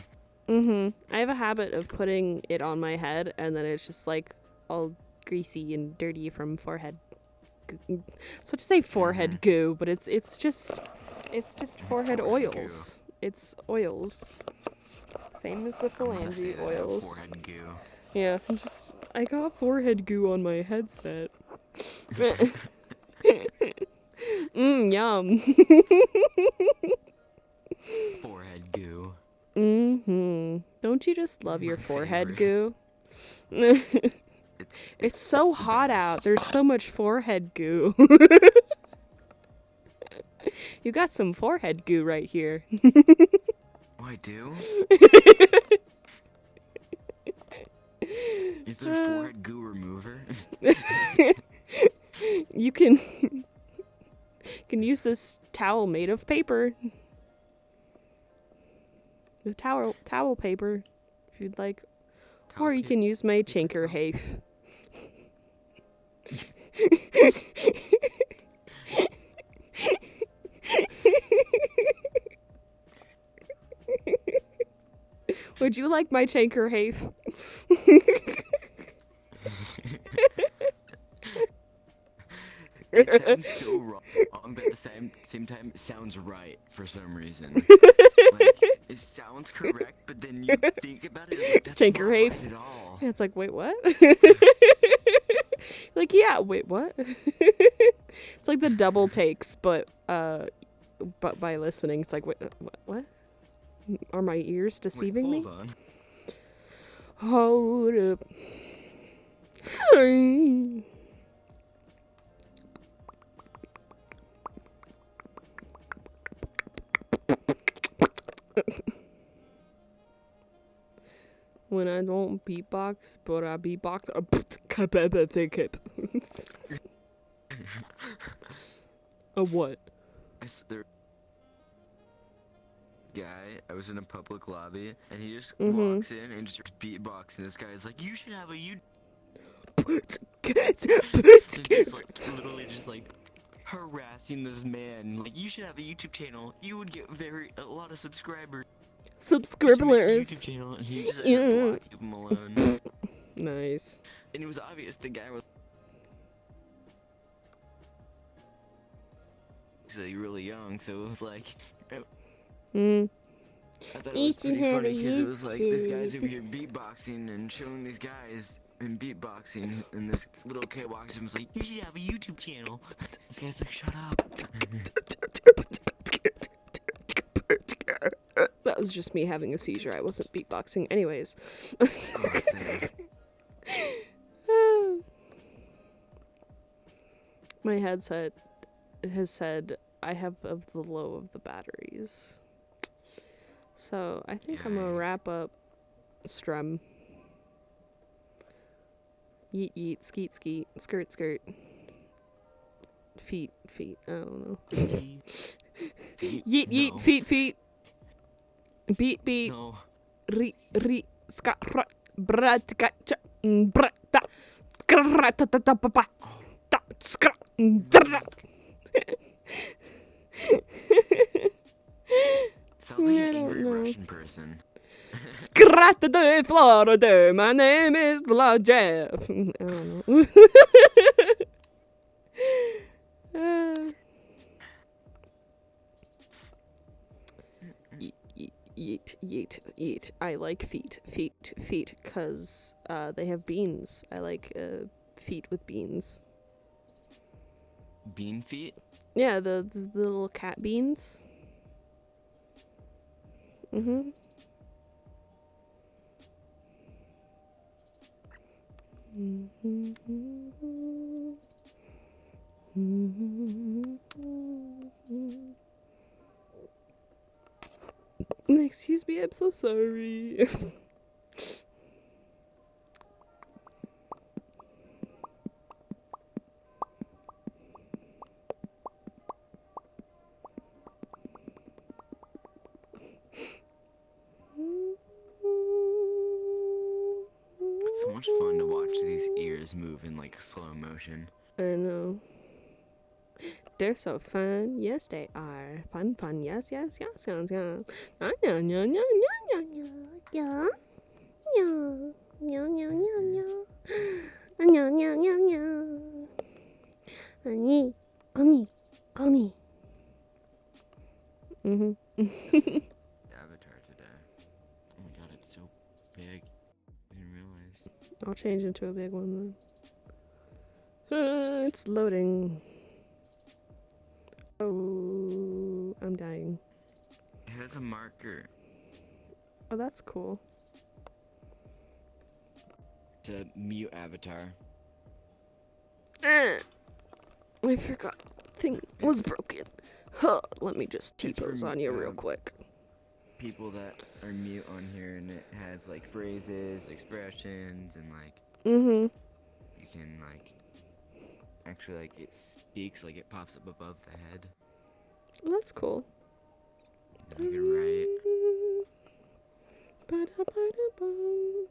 I have a habit of putting it on my head, and then it's just like all greasy and dirty from forehead. I was about to say forehead goo, but it's just forehead oils. It's oils. Same as the phalange oils. Forehead goo. Yeah, I got forehead goo on my headset. Yum. Forehead goo. Don't you just love your My forehead favorite. goo? It's so the hot best. out. There's so much forehead goo. You got some forehead goo right here. Oh, I do? Is there a forehead goo remover? You can use this towel made of paper. The towel paper, if you'd like. Or you can use my chinker hafe. Would you like my chinker hafe? It sounds so wrong, but at the same time, it sounds right for some reason. Like, it sounds correct, but then you think about it, it's like, that's Chinker not hafe. right at all. Yeah, it's like, wait, what? Like, yeah, wait, what? It's like the double takes, but by listening, it's like, wait, what? Are my ears deceiving me? Hold on. Hold up. When I don't beatbox, but I beatbox. A what? I was in a public lobby, and he just walks in and just starts beatboxing. This guy's like, you should have a just like, literally just like harassing this man. Like, you should have a YouTube channel. You would get a lot of subscribers. Subscribers. YouTube channel, and he just blocked him alone. Nice. And it was obvious the guy was really young, so it was like, I thought it was pretty funny because it was like, this guy's over here beatboxing and showing these guys and beatboxing, and this little kid walks in and was like, you should have a YouTube channel. This guy's like, shut up. That was just me having a seizure. I wasn't beatboxing. Anyways. Oh, same. My headset has said I have of the low of the batteries. So I think I'm gonna wrap up Strum. Yeet yeet, skeet skeet, skirt skirt. Feet, I don't know. Yeet yeet, feet. Beat beat. No. Ri ska brat gacha brata grata ta papa ta skra Sounds like an angry Russian person. Scrata de Florida, my name is Blood Jeff. I don't know. Eat. I like feet, cause they have beans. I like feet with beans. Bean feet? Yeah, the little cat beans. Mm-hmm. Excuse me, I'm so sorry. It's so much fun to watch these ears move in like slow motion. I know. They're so fun. Yes, they are. Fun, fun. Yes, yes, yes, yes, yes. Ah, yeah, yeah, yeah, yeah, yeah, yeah. Yeah, yeah, yeah, yeah. Yeah, yeah, yeah, yeah. Ani, Connie, Connie. Mhm. Avatar today. Oh my god, it's so big. I didn't realize. I'll change into a big one then. It's loading. Oh, I'm dying. It has a marker Oh, that's cool. to mute avatar. I forgot the thing was broken. Huh, let me just It's for T-pose on you real quick. people that are mute on here, and it has like phrases, expressions, and like Mm-hmm. you can like actually like it speaks, like it pops up above the head. Well, that's cool. And you can write. Ba-da-ba-da-bum.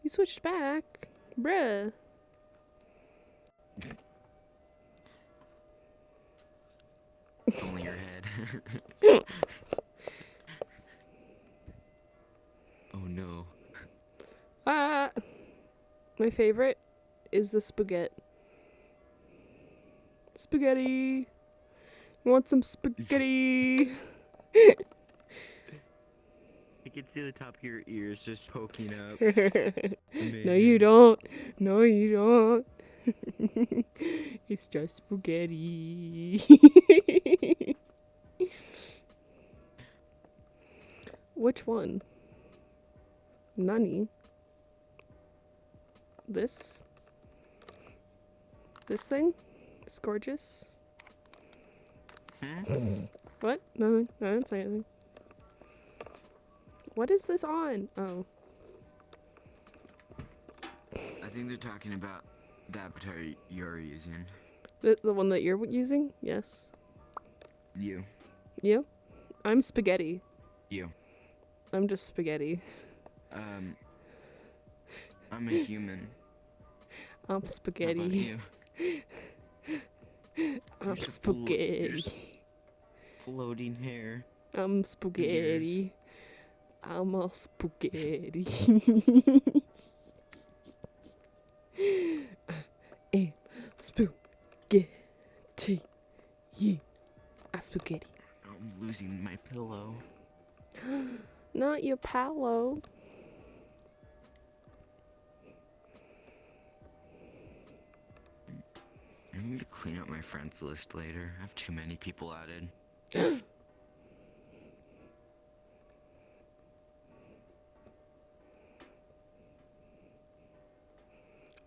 You switched back, bruh. It's only your head. Oh no. Ah, my favorite is the spaghetti. Spaghetti. You want some spaghetti? I can see the top of your ears just poking up. No, you don't. No, you don't. It's just spaghetti. Which one? Nani? This? This thing? It's gorgeous. What? Nothing. I didn't say anything. What is this on? Oh. I think they're talking about the avatar you're using. The one that you're using? Yes. You. You? I'm spaghetti. You. I'm just spaghetti. I'm a human. I'm How about spaghetti. you? I'm You're spaghetti. Floating hair. I'm spaghetti. I'm a spaghetti. I'm spaghetti. Yeah, a spaghetti. I'm losing my pillow. Not your palo. I'm going to clean up my friends list later. I have too many people added.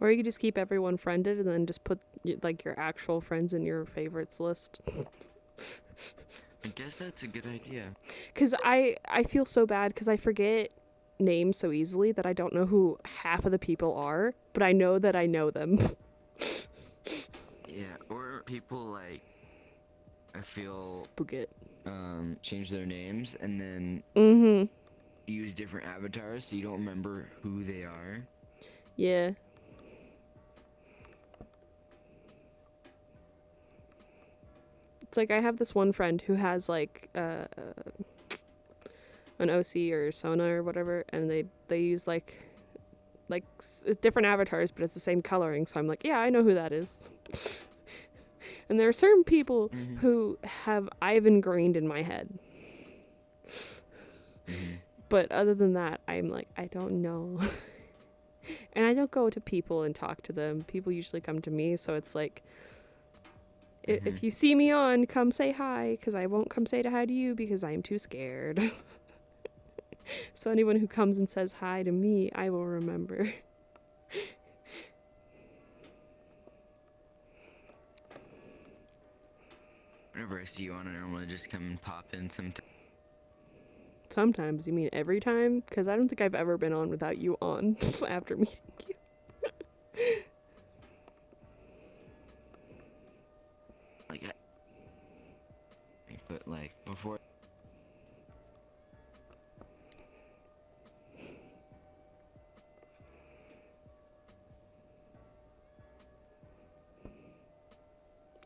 Or you could just keep everyone friended and then just put like your actual friends in your favorites list. I guess that's a good idea. Cause I feel so bad because I forget names so easily that I don't know who half of the people are, but I know that I know them. Yeah, or people like, I feel, Spaghetti. change their names and then Mm-hmm. use different avatars so you don't remember who they are. Yeah. It's like I have this one friend who has like an OC or Sona or whatever, and they use like like different avatars, but it's the same coloring. So I'm like, yeah, I know who that is. And there are certain people Mhm. who I've ingrained in my head. Mhm. But other than that, I'm like, I don't know. And I don't go to people and talk to them. People usually come to me, so it's like, Mhm. if you see me on, come say hi, because I won't come say hi to you because I'm too scared. So anyone who comes and says hi to me, I will remember. Whenever I see you on, I normally just come and pop in sometimes. Sometimes, you mean every time? Because I don't think I've ever been on without you on after meeting you. Like, but like before.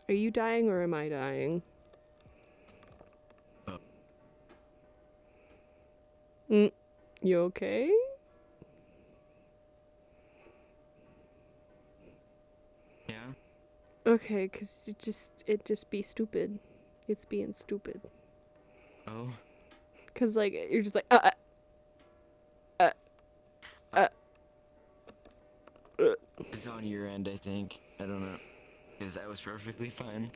Are you dying or am I dying? You okay? Yeah. Okay, because it just be stupid. It's being stupid. Oh. Because, like, you're just like, It's on your end, I think. I don't know. Because that was perfectly fine.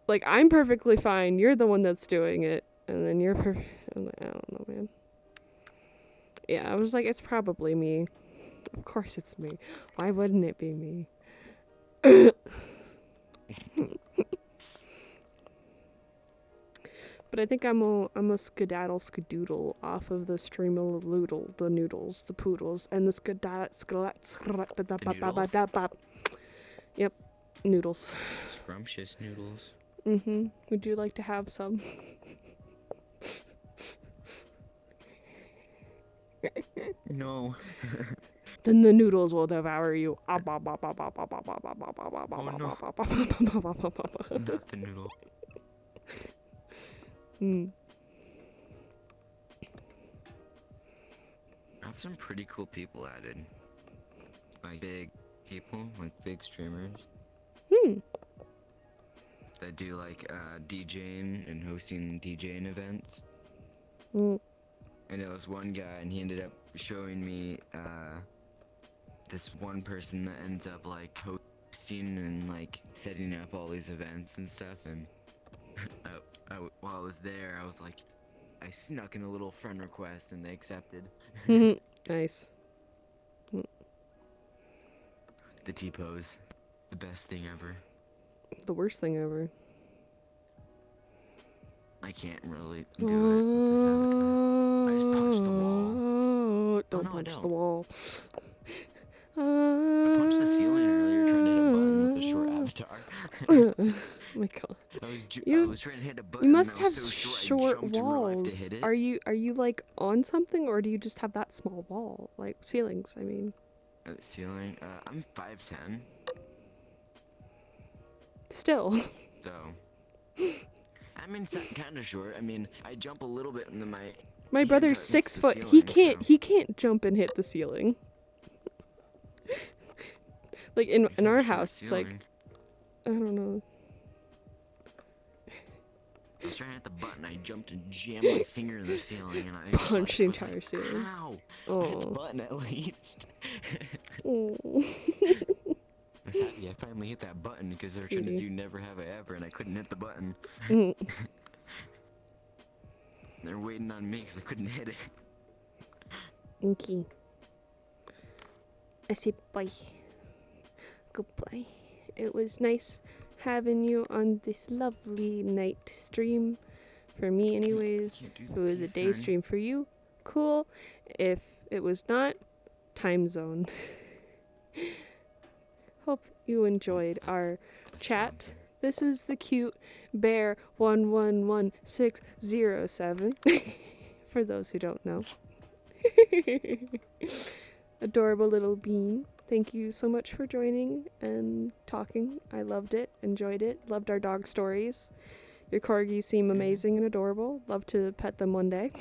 like, I'm perfectly fine. You're the one that's doing it. And then you're I'm like, I don't know, man. Yeah, I was like, it's probably me. Of course it's me. Why wouldn't it be me? But I think I'm a skedaddle skadoodle off of the streamaloodle, the noodles, the poodles, and the noodles? Yep, noodles. Scrumptious noodles. Would you like to have some? No. Then the noodles will devour you. Oh no. Not the noodle. I have some pretty cool people added. Like big people, like big streamers that do like DJing and hosting DJing events. And there was one guy, and he ended up showing me this one person that ends up like hosting and like setting up all these events and stuff. And while I was there, I was like, I snuck in a little friend request, and they accepted. Nice. The T-pose, the best thing ever. The worst thing ever. I can't really do it with the sound. I just punched the wall. Don't Oh, no, punch I don't. the wall. I punched the ceiling earlier trying to hit a button with a short avatar. Oh my god. I was trying to hit a button. You must that was have so short I jumped in real life to walls. hit it. Are you like on something, or do you just have that small wall? Like ceilings, I mean. The ceiling? I'm 5'10". Still. So. I mean, it's kind of short. I mean, I jump a little bit and then My hand brother's hits 6 the foot. ceiling, He can't jump and hit the ceiling. Like in our house, it's like, I don't know. I was trying to hit the button. I jumped and jammed my finger in the ceiling, and I just Punched the entire ceiling. Ow! Oh. I hit the button at least. Oh. I was happy I finally hit that button because they were trying to do never have I ever, and I couldn't hit the button. They're waiting on me because I couldn't hit it. Okay. I say bye. Goodbye. It was nice having you on this lovely night stream. For me, anyways. If it was a day stream for you, cool. If it was not, time zone. Hope you enjoyed our chat. This is the cute bear 111607. For those who don't know. Adorable little bean. Thank you so much for joining and talking. I loved it, enjoyed it, loved our dog stories. Your corgis seem amazing and adorable. Love to pet them one day.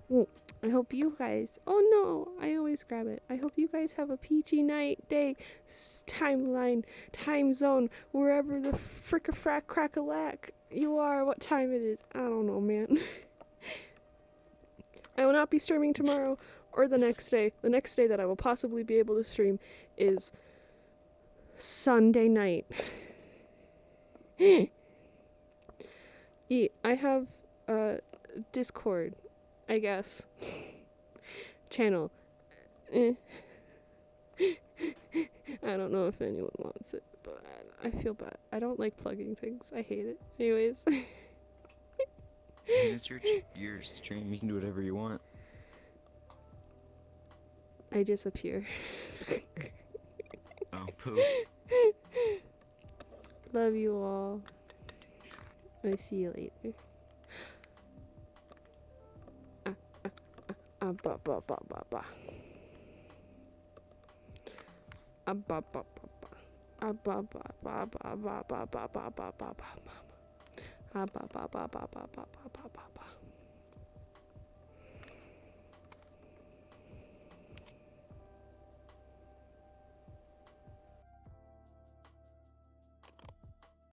Well, I hope you guys. Oh no, I always grab it. I hope you guys have a peachy night, day, timeline, time zone, wherever the frick-a-frack crack-a-lack you are, what time it is. I don't know, man. I will not be streaming tomorrow or the next day. The next day that I will possibly be able to stream is Sunday night. I have a Discord, I guess, channel. I don't know if anyone wants it, but I feel bad. I don't like plugging things. I hate it. Anyways. I mean, it's your stream. You can do whatever you want. I disappear. Oh, poo. Love you all. I see you later. Ba ba ba ba ba. Ba ba ba ba. Ba ba ba ba ba ba ba ba ba ba ba ba. Ba ba ba ba ba ba ba ba ba.